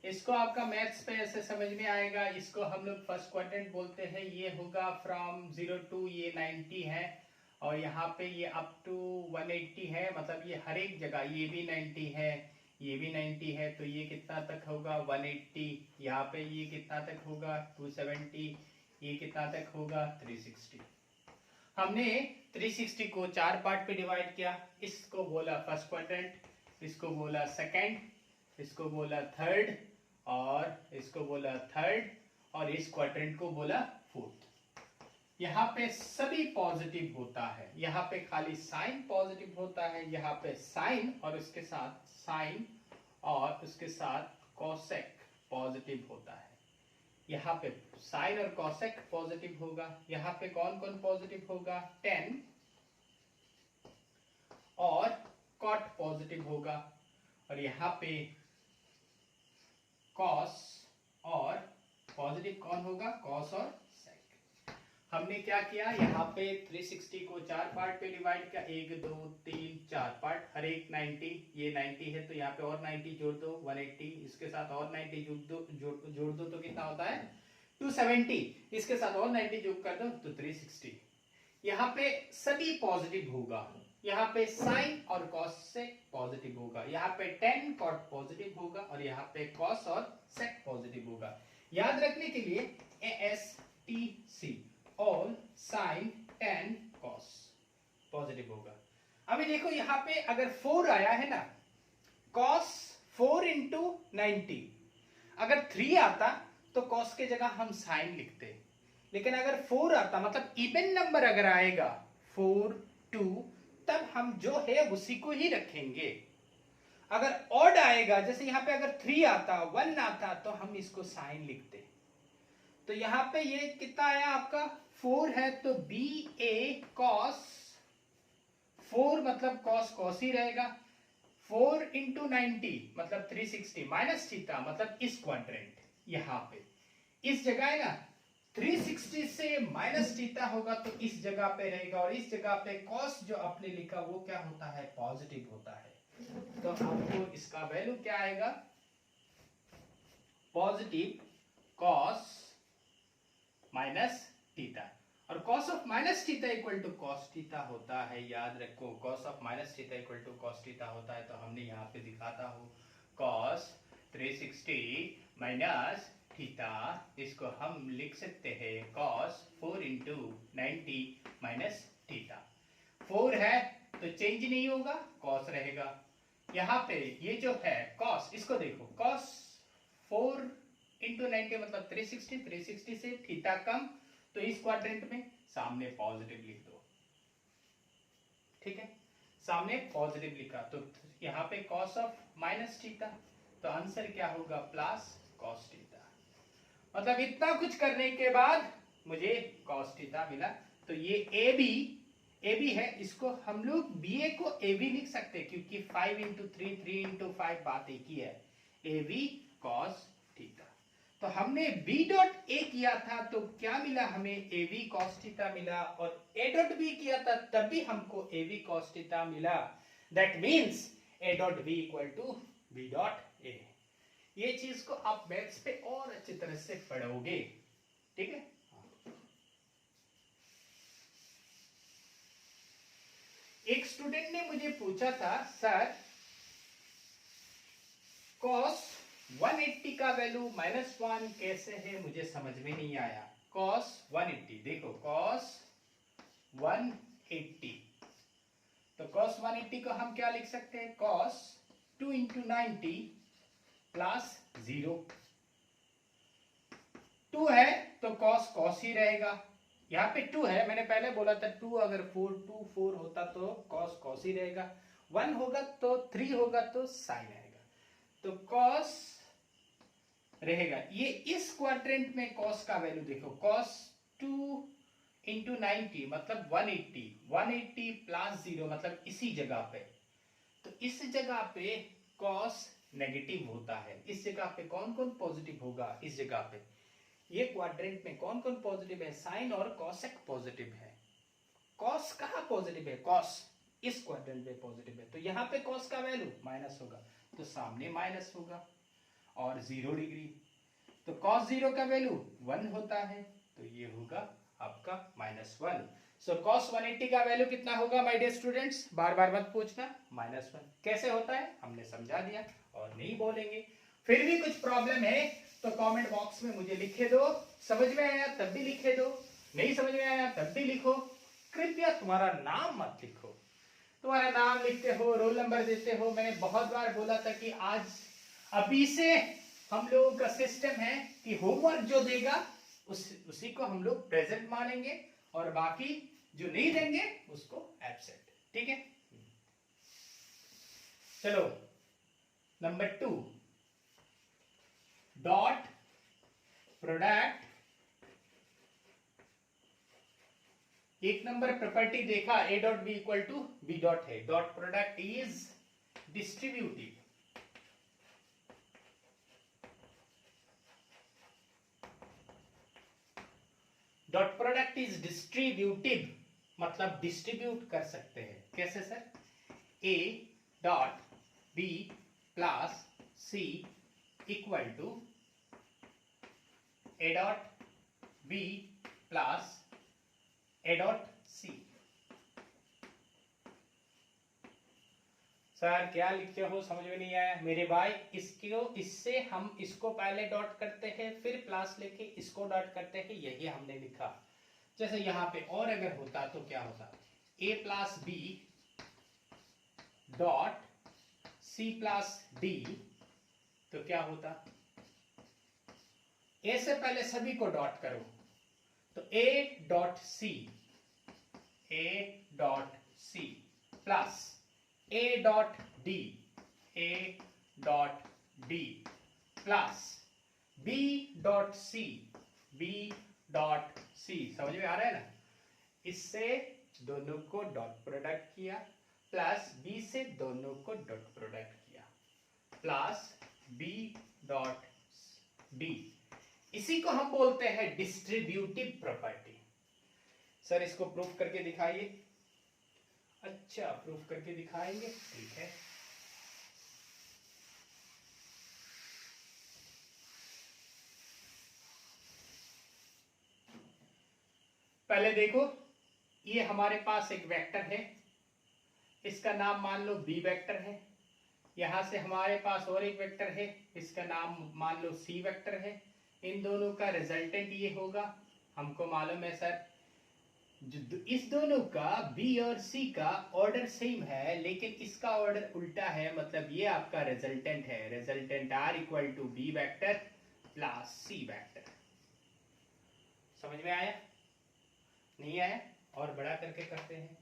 इसको आपका मैथ्स पे ऐसे समझ में आएगा, इसको हम लोग फर्स्ट क्वाड्रेंट बोलते हैं, ये होगा फ्रॉम 0 टू ये 90 है और यहाँ पे ये अप टू 180 है, मतलब ये हर एक जगह ये भी 90 है, ये भी 90 है, तो ये कितना तक होगा 180, यहाँ पे ये कितना तक होगा 270, ये कितना तक होगा 360। हमने 360 को 4 पार्ट पे डिवाइड किया, इसको बोला फर्स्ट क्वाड्रेंट, इसको बोला सेकंड, इसको बोला थर्ड और इसको बोला थर्ड और इस क्वाड्रेंट को बोला फोर्थ। यहाँ पे सभी पॉजिटिव होता है, यहाँ पे खाली साइन पॉजिटिव होता है, यहाँ पे साइन और उसके साथ साइन और उसके साथ कोसेक पॉजिटिव होता है, यहाँ पे साइन और कोसेक पॉजिटिव होगा, यहाँ पे कौन कौन पॉजिटिव होगा टेन और कॉट पॉजिटिव होगा और यहाँ पे कॉस और पॉजिटिव कौन होगा कॉस और सेक। हमने क्या किया यहाँ पे 360 को 4 पार्ट पे डिवाइड किया, 1 2 3 4 पार्ट, हर एक 90, ये 90 है तो यहाँ पे और 90 जोड़ दो 180, इसके साथ और 90 जोड़ दो तो कितना होता है 270, इसके साथ और 90 जोड़ कर दो तो 360। यहाँ पे सभी पॉजिटिव होगा, यहाँ पे साइन और कॉस से पॉजिटिव होगा, यहाँ पे टेन कॉट पॉजिटिव होगा और यहाँ पे कॉस और सेक पॉजिटिव होगा। याद रखने के लिए ASTC all sine tan cos positive होगा। अभी देखो यहाँ पे अगर 4 आया है ना, कॉस 4 इंटू 90, अगर 3 आता तो कॉस के जगह हम साइन लिखते, लेकिन अगर 4 आता मतलब इवन नंबर अगर आएगा 4 2 तब हम जो है उसी को ही रखेंगे। अगर ऑड आएगा जैसे यहाँ पे अगर 3 आता 1 आता तो हम इसको साइन लिखते। तो यहाँ पे ये कितना आया आपका 4 है तो बी ए कॉस 4 मतलब कॉस कॉस ही रहेगा, 4 इंटू 90 मतलब 360 माइनस थीटा मतलब इस क्वाड्रेंट यहाँ पे इस जगह है ना 360 से माइनस थीटा होगा तो इस जगह पे रहेगा और इस जगह पे कॉस जो आपने लिखा वो क्या होता है पॉजिटिव होता है। तो आपको इसका वैल्यू क्या आएगा पॉजिटिव कॉस माइनस थीटा, और cos of minus theta equal to cos theta होता है। याद रखो cos of minus theta equal to cos theta होता है। तो हमने यहाँ पे दिखाता हूँ cos 360 माइनस थीटा, इसको हम लिख सकते हैं cos 4 इंटू 90 माइनस थीटा। 4 है तो चेंज नहीं होगा cos रहेगा। यहाँ पे ये जो है cos, इसको देखो cos 4 इंटू 90 मतलब 360, 360 से थीटा कम तो इस क्वाड्रेंट में सामने पॉजिटिव लिख दो, ठीक है, सामने पॉजिटिव लिखा तो यहाँ पे cos ऑफ माइनस थीटा, तो आंसर क्या होगा प्लस cos थीटा। मतलब इतना कुछ करने के बाद मुझे cos थीटा मिला। तो ये AB है, इसको हम लोग BA को AB लिख सकते हैं क्योंकि 5 इंटू 3 3 इंटू 5 बात एक ही है, AB cos थीटा। तो हमने b डॉट a किया था तो क्या मिला हमें, ab cos थीटा मिला, और a डॉट b किया था तब भी हमको ab cos थीटा मिला। That means a dot b equal to b dot a। ये चीज को आप मैथ्स पे और अच्छी तरह से पढ़ोगे, ठीक है। एक स्टूडेंट ने मुझे पूछा था, सर cos 180 का वैल्यू -1 कैसे है, मुझे समझ में नहीं आया। cos 180, देखो cos 180, तो cos 180 को हम क्या लिख सकते हैं, cos 2 इंटू 90 प्लस 0। 2 है तो cos cos ही रहेगा, यहाँ पे 2 है, मैंने पहले बोला था 2 अगर 4 होता तो cos cos ही रहेगा, 1 होगा तो 3 होगा तो sin आएगा, तो cos रहेगा। ये इस क्वाड्रेंट में cos का वैल्यू देखो, cos 2 इंटू 90 मतलब 180, 180 प्लस 0 मतलब इसी जगह पे, तो इस जगह पे cos नेगेटिव होता है, इस जगह पे कौन कौन पॉजिटिव होगा, इस जगह पे ये क्वाड्रेंट में कौन कौन पॉजिटिव है, साइन और कॉसेक पॉजिटिव है। कॉस कहाँ पॉजिटिव है, कॉस इस क्वाड्रेंट में पॉजिटिव है, तो यहाँ पे कॉस का वैल्यू माइनस होगा, तो सामने माइनस होगा, और 0 डिग्री, तो कॉस 0 का वैल्यू 1 होता है, तो ये होगा आपका -1। सो कॉस 180 का वैल्यू कितना होगा माय डियर स्टूडेंट्स, बार बार मत पूछना, -1। कैसे होता है हमने समझा दिया, और नहीं बोलेंगे। फिर भी कुछ प्रॉब्लम है तो कमेंट बॉक्स में मुझे लिखे दो, समझ में आया तब भी लिखे दो, नहीं समझ में आया तब भी लिखो। कृपया तुम्हारा नाम मत लिखो, तुम्हारा नाम लिखते हो, रोल नंबर देते हो। मैंने बहुत बार बोला था कि आज अभी से हम लोगों का सिस्टम है कि होमवर्क जो देगा उसी को हम लोग प्रेजेंट मानेंगे, और बाकी जो नहीं देंगे उसको एब्सेंट, ठीक है। चलो नंबर 2, डॉट प्रोडक्ट। एक नंबर प्रॉपर्टी देखा, a dot b equal to b dot है, dot product is distributive. Dot product is distributive मतलब डिस्ट्रीब्यूट कर सकते हैं, कैसे sir, a dot b plus c equal to a dot b plus a dot c। Sir क्या लिखते हो, समझ में नहीं आया मेरे भाई। इससे हम इसको पहले डॉट करते हैं, फिर प्लस लेके इसको डॉट करते हैं, यही हमने लिखा। जैसे यहाँ पे और अगर होता तो क्या होता, a plus b dot c plus d, तो क्या होता, a से पहले सभी को डॉट करो, तो a dot c plus a dot d plus b dot c, समझ में आ रहा है ना। इससे दोनों को डॉट प्रोडक्ट किया, प्लस b से दोनों को डॉट प्रोडक्ट किया, प्लस b डॉट d, इसी को हम बोलते हैं डिस्ट्रीब्यूटिव प्रॉपर्टी। सर इसको प्रूफ करके दिखाइए। अच्छा प्रूफ करके दिखाएंगे, ठीक है। पहले देखो, ये हमारे पास एक वेक्टर है, इसका नाम मान लो b वेक्टर है। यहां से हमारे पास और एक वेक्टर है, इसका नाम मान लो c वेक्टर है। इन दोनों का रिजल्टेंट ये होगा, हमको मालूम है सर इस दोनों का b और c का ऑर्डर सेम है, लेकिन इसका ऑर्डर उल्टा है, मतलब ये आपका रिजल्टेंट है। Resultant r equal to b vector plus c vector. समझ में आया, नहीं आया, और बड़ा करके करते हैं।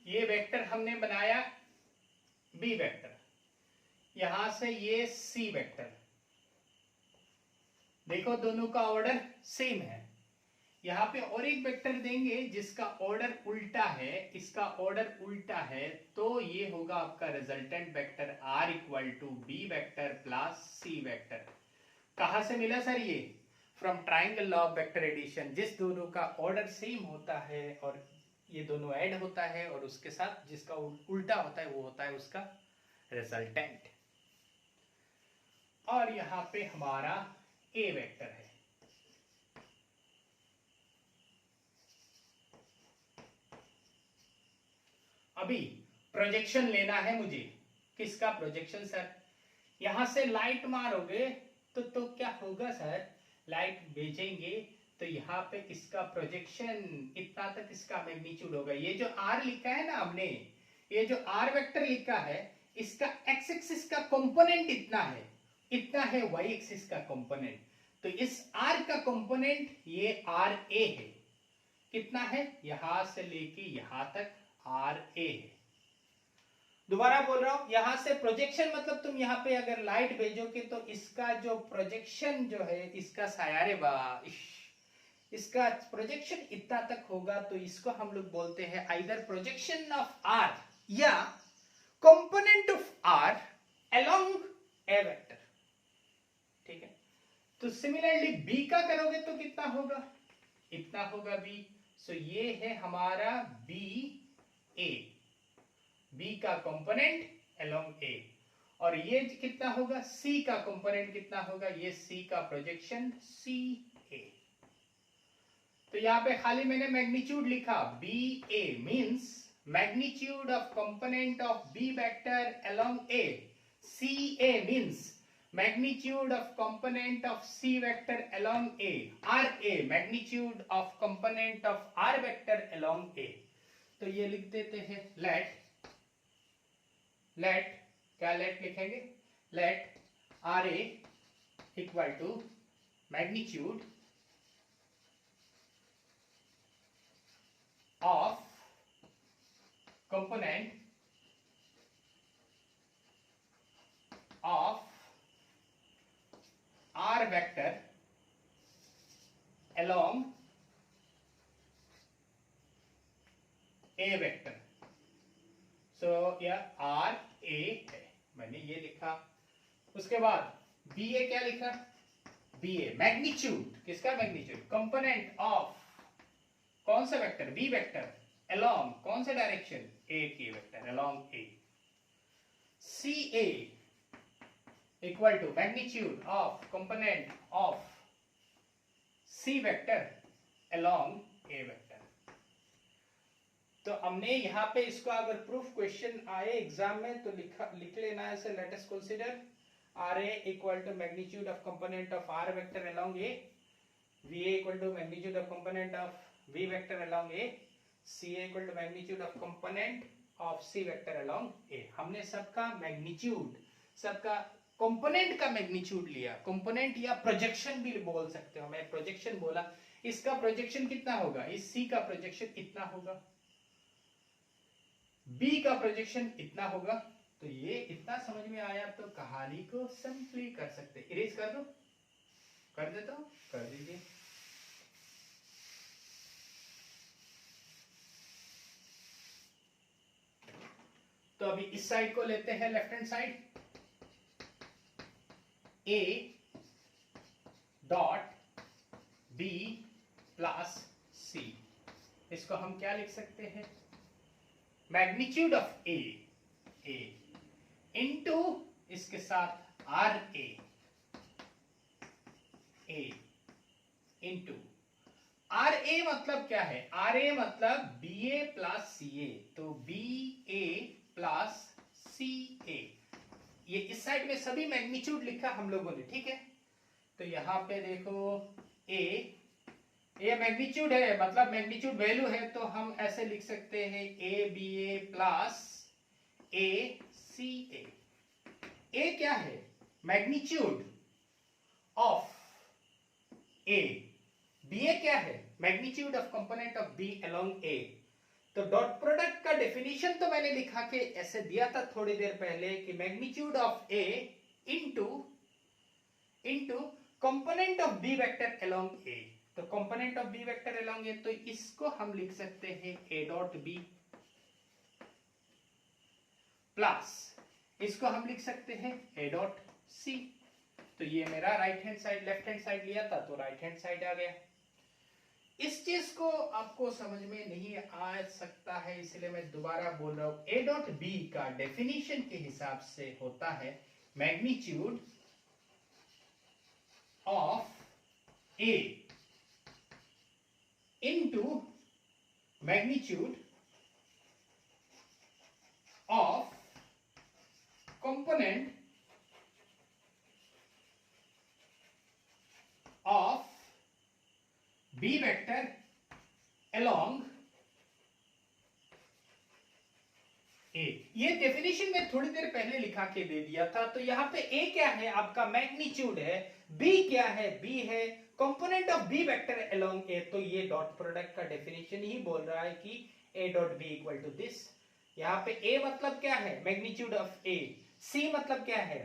ये वेक्टर हमने बनाया b वेक्टर, यहां से ये c वेक्टर, देखो दोनों का ऑर्डर सेम है। यहाँ पे और एक वेक्टर देंगे जिसका ऑर्डर उल्टा है, इसका ऑर्डर उल्टा है, तो ये होगा आपका resultant vector r equal to B vector plus C vector. कहां से मिला सर ये? From triangle law of vector addition, जिस दोनों का ऑर्डर सेम होता है और ये दोनों ऐड होता है और उसके साथ जिसका उल्टा होता है वो होता है उसका रिजल्टेंट। और यहां पे हमारा ए वेक्टर है। अभी प्रोजेक्शन लेना है मुझे। किसका प्रोजेक्शन सर? यहां से लाइट मारोगे तो क्या होगा सर? लाइट भेजेंगे तो यहाँ पे इसका प्रोजेक्शन इतना तक इसका मैग्नीट्यूड होगा। ये जो r लिखा है ना हमने, ये जो r वेक्टर लिखा है, इसका x एक्सिस का कंपोनेंट इतना है, इतना है y एक्सिस का कंपोनेंट। तो इस r का कंपोनेंट ये ra है। कितना है? यहां से लेके यहां तक ra है। दोबारा बोल रहा हूं, यहां से प्रोजेक्शन मतलब तुम यहाँ पे अगर लाइट भेजोगे तो इसका जो प्रोजेक्शन जो है, इसका सायारे इसका प्रोजेक्शन इतना तक होगा। तो इसको हम लोग बोलते हैं आइदर प्रोजेक्शन ऑफ आर या component of R along A vector. ठीक है, तो सिमिलरली बी का करोगे तो कितना होगा? इतना होगा बी। सो ये है हमारा बी ए, बी का कंपोनेंट अलोंग ए। और ये कितना होगा? सी का कंपोनेंट कितना होगा? ये सी का प्रोजेक्शन सी ए। तो यहाँ पे खाली मैंने मैग्नीट्यूड लिखा, B A means magnitude of component of B vector along A. C A means magnitude of component of C vector along A. RA magnitude of component of R vector along A. तो ये लिख देते हैं let क्या let लिखेंगे? let RA equal to magnitude of component of R vector along A vector. So यह R A है, मैंने ये लिखा। उसके बाद B A क्या लिखा? B A मैग्नीट्यूड, किसका मैग्नीट्यूड? कंपोनेंट ऑफ कौन सा वेक्टर? B वेक्टर along कौन सा डायरेक्शन? A की vector along A। C A equal to magnitude of component of C vector along A vector। तो हमने यहाँ पे इसको अगर प्रूफ क्वेश्चन आए एग्जाम में तो लिख लेना है। ऐसे let us consider RA equal to magnitude of component of R vector along A, VA equal to magnitude of component of V vector along A, CA equal to magnitude of component of C vector along A। हमने सबका magnitude, सबका component का magnitude लिया। Component या projection भी बोल सकते हो, मैं प्रोजेक्शन बोला। इसका प्रोजेक्शन कितना होगा? इस सी का प्रोजेक्शन इतना होगा, बी का प्रोजेक्शन इतना होगा। तो ये इतना समझ में आया तो कहानी को सिंपली कर सकते। इरेज कर दो, कर देता हूं, कर दीजिए। तो अभी इस साइड को लेते हैं, left hand side. A dot B plus C, इसको हम क्या लिख सकते हैं? मैग्नीट्यूड ऑफ A इंटू इसके साथ RA, A इंटू RA मतलब क्या है? RA मतलब BA प्लस CA, तो BA प्लस CA। ये इस साइड में सभी मैग्नीट्यूड लिखा हम लोगों ने, ठीक है। तो यहां पे देखो A, ये मैग्नीट्यूड है मतलब मैग्नीट्यूड वैल्यू है, तो हम ऐसे लिख सकते हैं ABA प्लस ACA। A क्या है? Magnitude of A। BA क्या है? Magnitude of component of B along A। तो डॉट प्रोडक्ट का डेफिनेशन तो मैंने लिखा के ऐसे दिया था थोड़ी देर पहले कि magnitude of A into component of B vector along A। तो component of B vector along A, तो इसको हम लिख सकते हैं ए डॉट बी प्लस इसको हम लिख सकते हैं ए डॉट सी। तो ये मेरा right hand side, left hand side लिया था तो राइट हैंड साइड आ गया। इस चीज को आपको समझ में नहीं आ सकता है, इसलिए मैं दोबारा बोल रहा हूं। ए डॉट बी का डेफिनेशन के हिसाब से होता है magnitude of A into magnitude of component of B vector along A. ये डेफिनेशन में थोड़ी देर पहले लिखा के दे दिया था। तो यहां पे ए क्या है, आपका मैग्नीट्यूड है, बी क्या है, बी है component of B vector along A. तो ये डॉट प्रोडक्ट का डेफिनेशन ही बोल रहा है कि A dot B equal to this. यहां पे ए मतलब क्या है, मैग्नीट्यूड ऑफ ए। सी मतलब क्या है,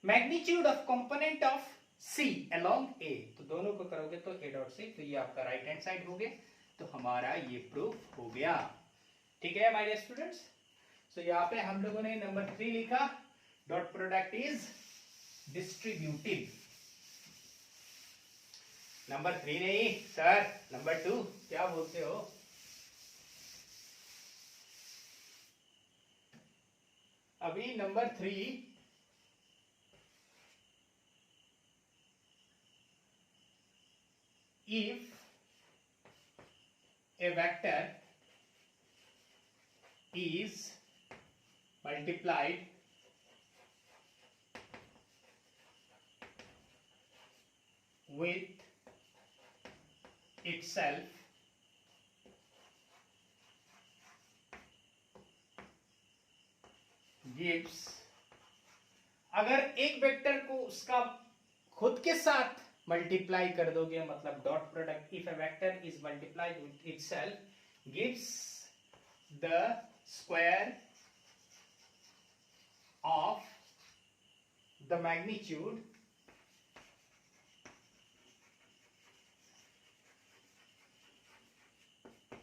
magnitude of component of C along A. तो दोनों को करोगे तो ए डॉट सी। तो ये आपका राइट हैंड साइड हो गया। तो हमारा ये प्रूफ हो गया। ठीक है माय डियर स्टूडेंट्स। सो यहाँ पे हम लोगों ने नंबर 3 लिखा, dot product is distributive. Number 3 नहीं सर, नंबर 2 क्या बोलते हो? अभी number 3 if a vector is multiplied with itself gives, अगर एक वेक्टर को उसका खुद के साथ मल्टीप्लाई कर दोगे, मतलब dot product if a vector is multiplied with itself gives the square of the magnitude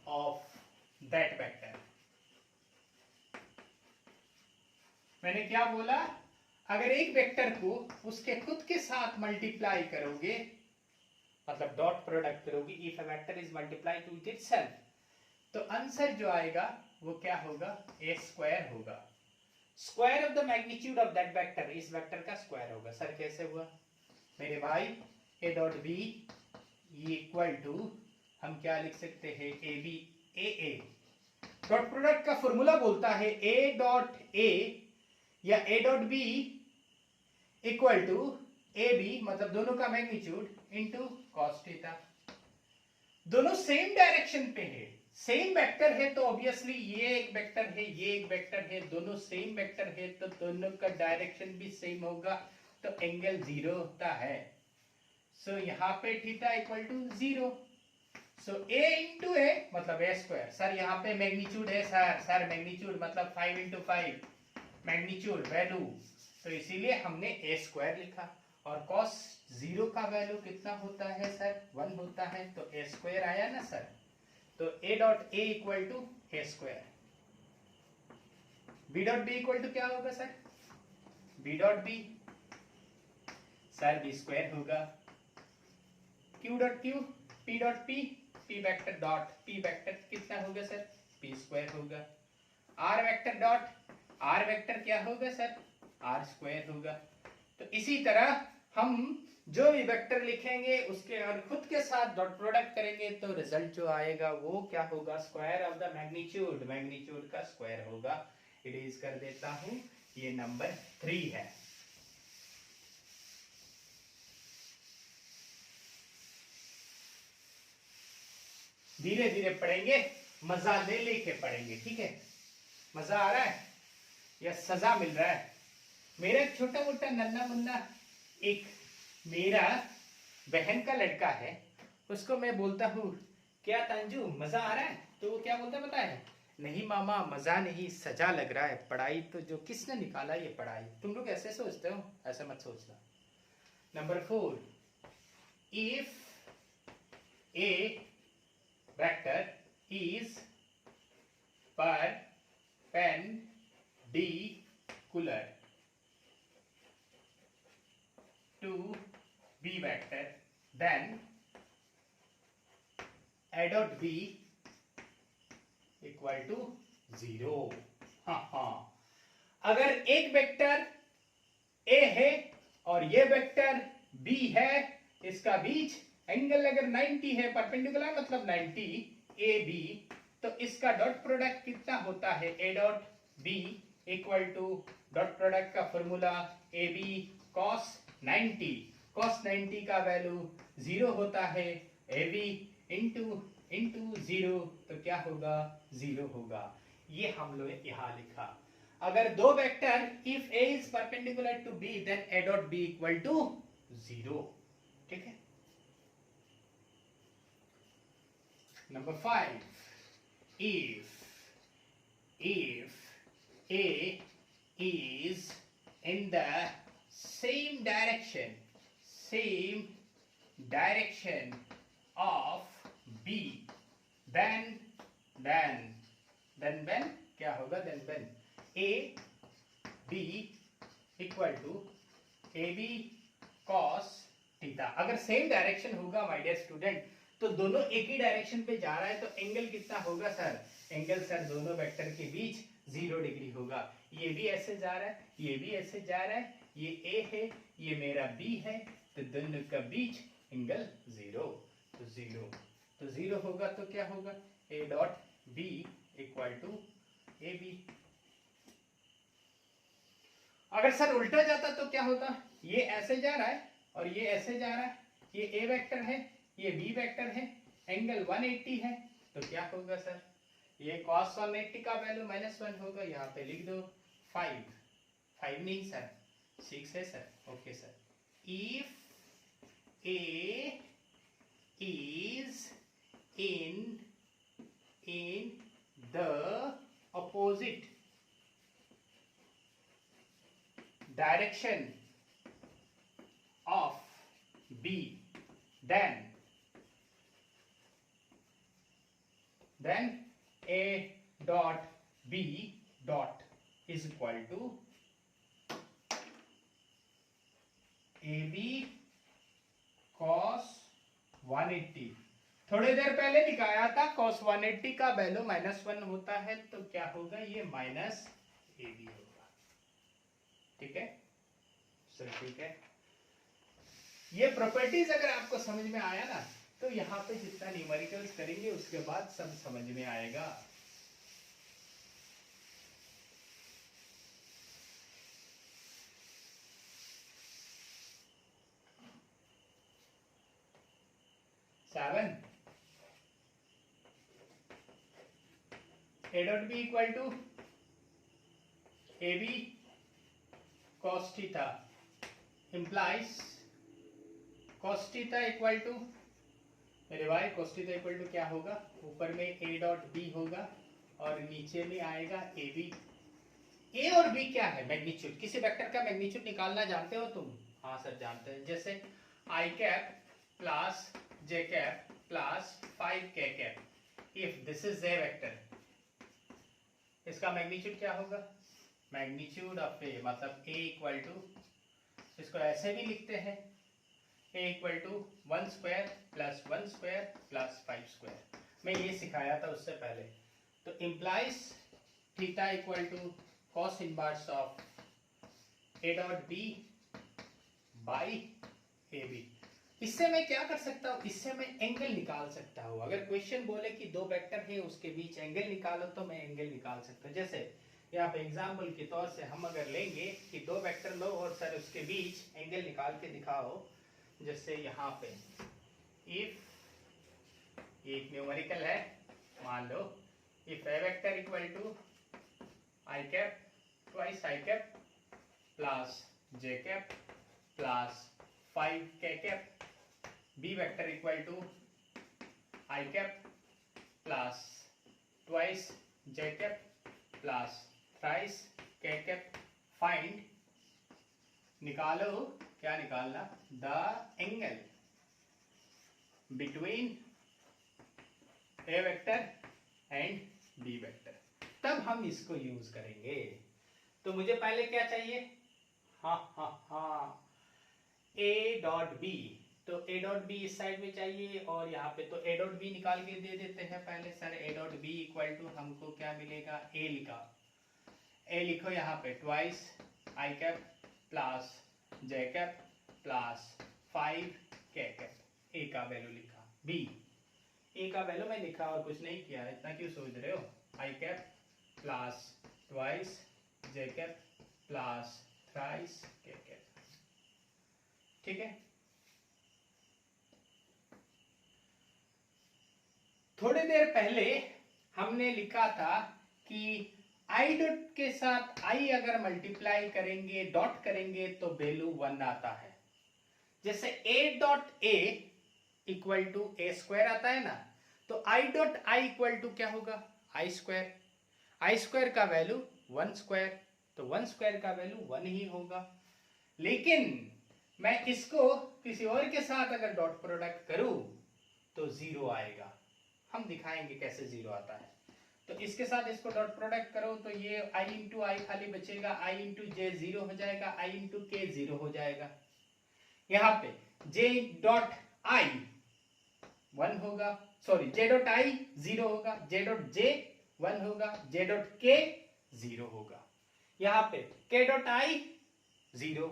of that vector. मैंने क्या बोला, अगर एक वेक्टर को उसके खुद के साथ मल्टीप्लाई करोगे, मतलब डॉट प्रोडक्ट करोगे, if a vector is multiplied with itself, तो आंसर जो आएगा वो क्या होगा, ए स्क्वायर होगा। Square of the magnitude of that vector, इस वेक्टर का स्क्वायर होगा। सर कैसे हुआ मेरे भाई, A dot B equal to हम क्या लिख सकते हैं, A B A A. Dot product का फॉर्मूला बोलता है ए डॉट ए या A dot B equal to A B, मतलब दोनों का मैग्नीट्यूड इनटू कॉस थीटा। दोनों सेम डायरेक्शन पे है, सेम वेक्टर है, तो ऑब्वियसली ये एक वेक्टर है, ये एक वेक्टर है, दोनों सेम वेक्टर है, तो दोनों का डायरेक्शन भी सेम होगा, तो एंगल 0 होता है। सो यहाँ पे theta equal to 0। So a into A मतलब ए स्क्वायर। सर यहाँ पे मैग्नीट्यूड है सर मैग्नीट्यूड मतलब 5 इंटू 5 मैग्नीट्यूड वैल्यू, तो इसीलिए हमने ए स्क्वायर लिखा। और cos 0 का वैल्यू कितना होता है सर, 1 होता है, तो ए स्क्वायर आया ना सर। तो A dot A equal to A square. B dot B equal to क्या होगा sir, B dot B sir B square होगा। Q dot Q, P dot P, P vector dot P vector कितना होगा sir, P square होगा। R vector dot R vector क्या होगा sir, are square होगा। तो इसी तरह हम जो भी वेक्टर लिखेंगे उसके और खुद के साथ डॉट प्रोडक्ट करेंगे तो रिजल्ट जो आएगा वो क्या होगा, square of the magnitude, magnitude का स्क्वायर होगा। इरेज कर देता हूं, ये नंबर 3 है। धीरे धीरे पढ़ेंगे, मजा ले लेके पढ़ेंगे, ठीक है। मजा आ रहा है या सजा मिल रहा है? मेरा छोटा मोटा नन्ना मुन्ना एक मेरा बहन का लड़का है, उसको मैं बोलता हूँ क्या तंजू मजा आ रहा है, तो वो क्या बोलता पता है, नहीं मामा मजा नहीं सजा लग रहा है, पढ़ाई तो जो किसने निकाला ये पढ़ाई। तुम लोग ऐसे सोचते हो, ऐसा मत सोचना। Number 4, if A vector is perpendicular to B vector, then A dot B equal to 0। हाँ, अगर एक वेक्टर A है और ये वेक्टर B है, इसका बीच एंगल अगर 90 है, परपेंडिकुलर मतलब 90 AB, तो इसका डॉट प्रोडक्ट कितना होता है? A dot B equal to dot product का फॉर्मूला AB cos 90, cos 90 का वैल्यू 0 होता है, AB इंटू 0, तो क्या होगा? 0 होगा। ये हम लोग यहां लिखा। अगर दो vector if A is perpendicular to B then A dot B equal to 0। ठीक है। Number 5, if A is in the same direction of B, then क्या होगा? then A B equal to AB cos theta. अगर same direction होगा my dear student, तो दोनों एक ही direction पे जा रहा है, तो एंगल कितना होगा सर? एंगल सर दोनों वेक्टर के बीच 0 डिग्री होगा। ये भी ऐसे जा रहा है, ये भी ऐसे जा रहा है, ये A है, ये मेरा B है, तो दोनों का बीच एंगल 0, तो 0 होगा। तो क्या होगा? A dot B equal to AB। अगर सर उल्टा जाता तो क्या होता? ये ऐसे जा रहा है और ये ऐसे जा रहा है, ये A वेक्टर है, ये B वेक्टर है, एंगल 180 है, तो क्या होगा सर? ये cos 180 का वैल्यू -1 होगा। यहाँ पे लिख दो 5 नहीं सर, 6 है sir. Okay sir. If A is in the opposite direction of B, then A dot B dot is equal to AB cos 180। थोड़ी देर पहले दिखाया था cos 180 का वैल्यू -1 होता है, तो क्या होगा? ये -AB होगा। ठीक है सर, ठीक है। ये प्रॉपर्टीज अगर आपको समझ में आया ना, तो यहाँ पे जितना न्यूमेरिकल्स करेंगे उसके बाद सब समझ में आएगा। Seven, A dot B equal to AB cos theta implies cos theta equal to, मेरे भाई cos theta equal to क्या होगा? ऊपर में A dot B होगा और नीचे में आएगा AB। A और B क्या है? मैग्नीट्यूड। किसी वेक्टर का मैग्नीट्यूड निकालना जानते हो तुम? हाँ सर जानते हैं। जैसे I cap plus J cap plus 5K cap, if this is A vector, इसका मैग्नीट्यूड क्या होगा? मैग्नीट्यूड ऑफ A मतलब A इक्वल टू, इसको ऐसे भी लिखते हैं, A equal to 1 square plus 1 square plus 5 square. मैं ये सिखाया था उससे पहले। तो implies theta equal to cos inverse of A dot B by AB। इससे मैं क्या कर सकता हूँ? इससे मैं एंगल निकाल सकता हूँ। अगर क्वेश्चन बोले कि दो वेक्टर है उसके बीच एंगल निकालो, तो मैं एंगल निकाल सकता हूँ। जैसे यहाँ पे एग्जाम्पल के तौर से हम अगर लेंगे कि दो वेक्टर लो और सर उसके बीच एंगल निकाल के दिखाओ। जैसे यहाँ पे इफ एक न्यूमेरिकल है, मान लो if A vector equal to I cap twice I cap plus J cap plus 5K cap, B vector equal to I cap plus twice J cap plus thrice K cap, find, निकालो, क्या निकालना? The angle between A vector and B vector, तब हम इसको use करेंगे। तो मुझे पहले क्या चाहिए, ए डॉट बी, तो ए डॉट बी इस साइड में चाहिए और यहाँ पे तो ए डॉट बी निकाल के दे देते हैं पहले। Sir A dot B equal to हमको क्या मिलेगा, ए लिखा, ए लिखो यहाँ पे twice I cap plus J cap plus 5 K cap, ए का वैल्यू लिखा, बी ए का वैल्यू मैं लिखा और कुछ नहीं किया, इतना क्यों सोच रहे हो, आई कैप प्लस ट्वाइस जे कैप प्लस थ्राइस के कैप, ठीक है। थोड़ी देर पहले हमने लिखा था कि आई डॉट के साथ आई अगर मल्टीप्लाई करेंगे, डॉट करेंगे तो वैल्यू 1 आता है। जैसे A dot A equal to A square आता है ना, तो I dot I equal to क्या होगा, आई स्क्वायर, आई स्क्वायर का वैल्यू 1 स्क्वायर, तो 1 स्क्वायर का वैल्यू 1 ही होगा। लेकिन मैं इसको किसी और के साथ अगर डॉट प्रोडक्ट करूं तो 0 आएगा, हम दिखाएंगे कैसे 0 आता है। तो इसके साथ इसको डॉट प्रोडक्ट करो तो ये i इंटू आई खाली बचेगा, i इंटू जे 0 हो जाएगा, i इंटू के 0 हो जाएगा। यहाँ पे j डॉट i 1 होगा, सॉरी j डॉट i 0 होगा, j डॉट j 1 होगा, j डॉट k 0 होगा। यहाँ पे k डॉट i 0,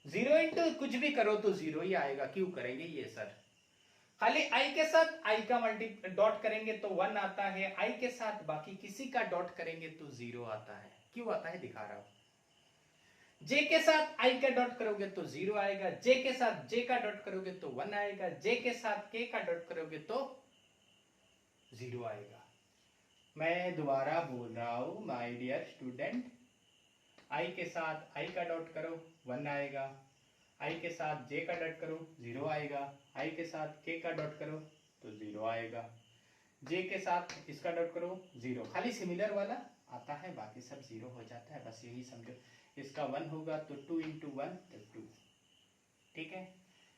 0 इंटू कुछ भी करो तो 0 ही आएगा। क्यों करेंगे ये सर, खाली i के साथ i का मल्टी डॉट करेंगे तो 1 आता है, i के साथ बाकी किसी का डॉट करेंगे तो 0 आता है। क्यों आता है दिखा रहा हूं, j के साथ i का डॉट करोगे तो 0 आएगा, j के साथ j का डॉट करोगे तो 1 आएगा, j के साथ k का डॉट करोगे तो 0 आएगा। मैं दोबारा बोल रहा हूं माय डियर स्टूडेंट, i के साथ i का डॉट करो 1 आएगा, i के साथ j का डॉट करो 0 आएगा, i के साथ k का डॉट करो तो 0 आएगा, j के साथ इसका डॉट करो 0, खाली सिमिलर वाला आता है, बाकी सब 0 हो जाता है, बस यही समझो। इसका 1 होगा तो 2 इंटू 1 तो 2, ठीक है।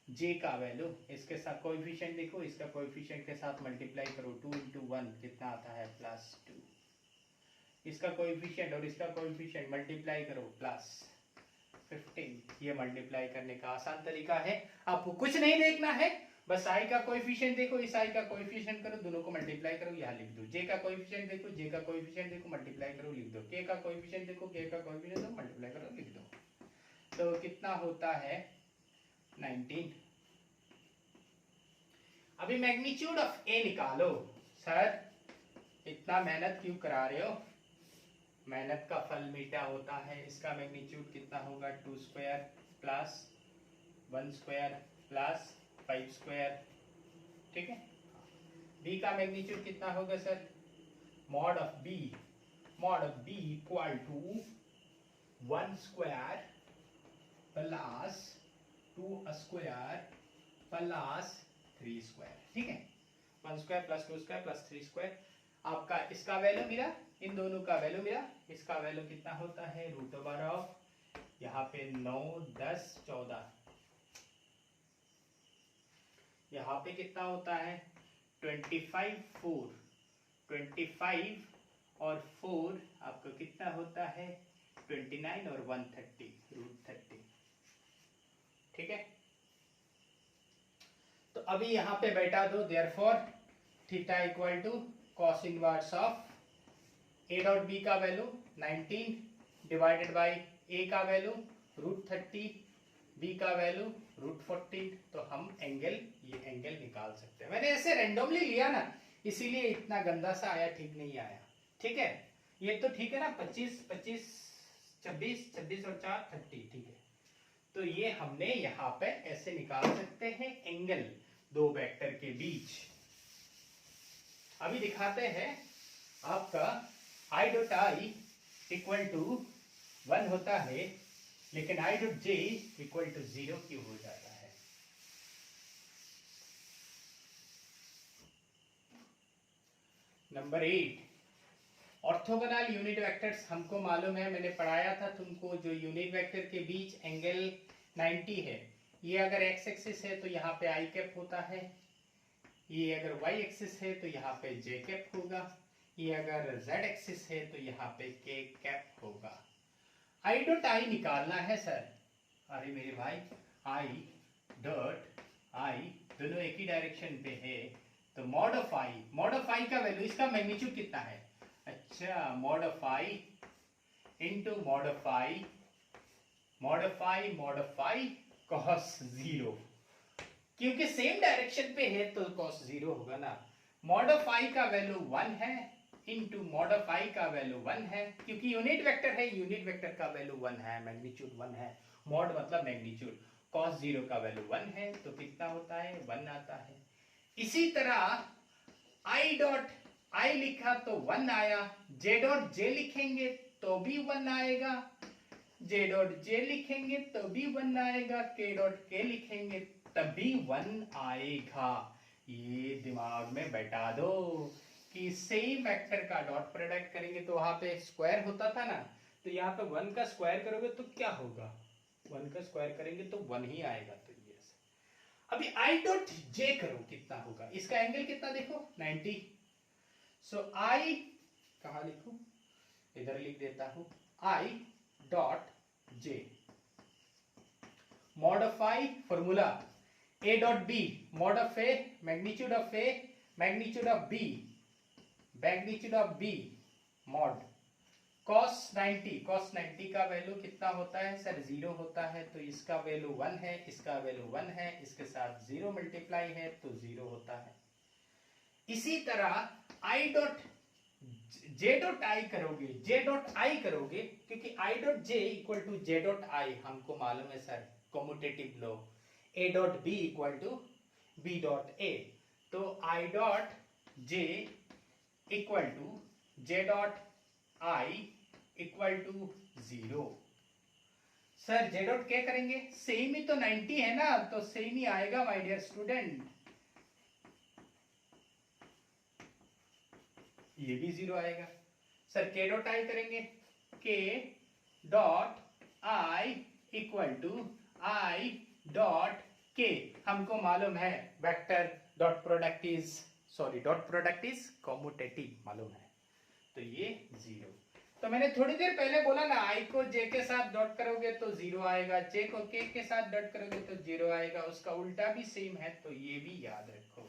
j का वैल्यू इसके साथ कोएफिशिएंट देखो, इसका कोएफिशिएंट के साथ मल्टीप्लाई करो, 2 इंटू 1 कितना आता है +2, इसका कोएफिशिएंट और इसका कोएफिशिएंट मल्टीप्लाई करो +15। ये मल्टीप्लाई करने का आसान तरीका है, आपको कुछ नहीं देखना है, बस i का कोएफिशिएंट देखो, इस i का कोएफिशिएंट करो, दोनों को मल्टीप्लाई करो, यहाँ लिख दो। j का कोएफिशिएंट देखो, j का कोएफिशिएंट देखो, मल्टीप्लाई करो, लिख दो। k का कोएफिशिएंट देखो, k का कोएफिशिएंट देखो, मल्टीप्लाई करो, लिख दो। तो कितना होता है 19। अभी मैग्नीट्यूड ऑफ a निकालो। सर इतना मेहनत क्यों करा रहे हो, मेहनत का फल मीठा होता है। इसका मैग्नीट्यूड कितना होगा, 2 square plus 1 square plus 5 square, ठीक है। b का मैग्नीट्यूड कितना होगा sir, mod of b equal to 1 square plus 2 square plus 3 square, ठीक है। 1 square plus 2 square plus 3 square, आपका इसका वैल्यू मेरा, इन दोनों का वैल्यू मेरा, इसका वैल्यू कितना होता है √ऑफ, यहाँ पे 9 10 14, यहाँ पे कितना होता है 25 4, 25 और 4 आपका कितना होता है 29 और 130 √30, ठीक है। तो अभी यहाँ पे बैठा दो, therefore theta equal to cos inverse of a dot b का वैल्यू 19 डिवाइडेड बाय a का वैल्यू √30, b का वैल्यू √14, तो हम एंगल, ये एंगल निकाल सकते हैं। मैंने ऐसे रैंडमली लिया ना, इसीलिए इतना गंदा सा आया, ठीक नहीं आया, ठीक है। ये तो ठीक है ना, 25 25 26 26 और 4 30, ठीक है। तो ये हमने यहाँ पे ऐसे निकाल सकते हैं एंगल दो वेक्टर के बीच। अभी दिखाते हैं, आपका i dot i equal to 1 होता है, लेकिन i dot j equal to 0 क्यों हो जाता है। Number 8, orthogonal unit vectors. हमको मालूम है, मैंने पढ़ाया था तुमको, जो यूनिट वेक्टर के बीच एंगल 90 है, ये अगर x एक्सिस है तो यहाँ पे i कैप होता है, ये अगर y एक्सिस है तो यहाँ पे j कैप होगा, ये अगर z एक्सिस है तो यहाँ पे k कैप होगा। i डॉट i निकालना है सर। अरे मेरे भाई i डॉट i दोनों एक ही डायरेक्शन पे है, तो मॉड ऑफ i का वैल्यू, इसका मैग्नीट्यूड कितना है? अच्छा, mod of i into mod of i cos 0, क्योंकि सेम डायरेक्शन पे है तो cos 0 होगा ना। मॉड ऑफ i का वैल्यू 1 है इंटू मॉड ऑफ i का वैल्यू 1 है, क्योंकि यूनिट वेक्टर है, यूनिट वेक्टर का वैल्यू 1 है, मैग्नीट्यूड 1 है, मॉड मतलब मैग्नीट्यूड। cos 0 का वैल्यू 1 है तो कितना होता है? 1 आता है। इसी तरह i डॉट i लिखा तो 1 आया, j डॉट j लिखेंगे तो भी 1 आएगा, j डॉट j लिखेंगे तो भी 1 आएगा, k डॉट k लिखेंगे तभी 1 आएगा। ये दिमाग में बैठा दो कि सेम वेक्टर का डॉट प्रोडक्ट करेंगे तो वहां पे स्क्वायर होता था ना, तो यहाँ पे 1 का स्क्वायर करोगे तो क्या होगा? 1 का स्क्वायर करेंगे तो 1 ही आएगा। तो ये अभी i डॉट j करो, कितना होगा? इसका एंगल कितना देखो, 90। सो i कहाँ लिखूं? इधर लिख देता हूं, i dot j mod of i formula a dot b mod of a magnitude of a magnitude of b magnitude of b mod cos 90 का वैल्यू कितना होता है सर? 0 होता है, तो इसका वैल्यू 1 है, इसका वैल्यू 1 है, इसके साथ 0 मल्टीप्लाई है तो 0 होता है। इसी तरह i dot j dot i करोगे, क्योंकि i dot j equal to j dot i हमको मालूम है sir, commutative law, a dot b equal to b dot a, तो i dot j equal to j dot i equal to 0। Sir j dot क्या करेंगे? Same ही तो 90 है ना, तो सेम ही आएगा माय डियर स्टूडेंट, ये भी 0 आएगा। सर k डॉट i करेंगे, k dot i equal to i dot k, हमको मालूम है vector dot product is commutative मालूम है, तो ये 0। तो मैंने थोड़ी देर पहले बोला ना, i को j के साथ डॉट करोगे तो 0 आएगा, j को k के साथ डॉट करोगे तो 0 आएगा, उसका उल्टा भी सेम है, तो ये भी याद रखो।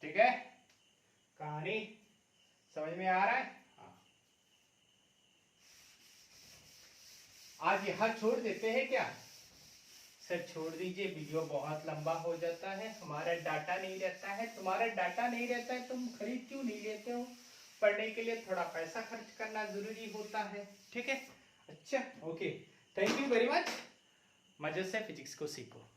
ठीक है, कहानी समझ में आ रहा है? हाँ। आज यहां छोड़ देते हैं क्या सर? छोड़ दीजिए, वीडियो बहुत लंबा हो जाता है, हमारा डाटा नहीं रहता है, तुम्हारा डाटा नहीं रहता है, तुम खरीद क्यों नहीं लेते हो? पढ़ने के लिए थोड़ा पैसा खर्च करना जरूरी होता है, ठीक है? अच्छा, okay, thank you very much, मजे से फिजिक्स को सीखो।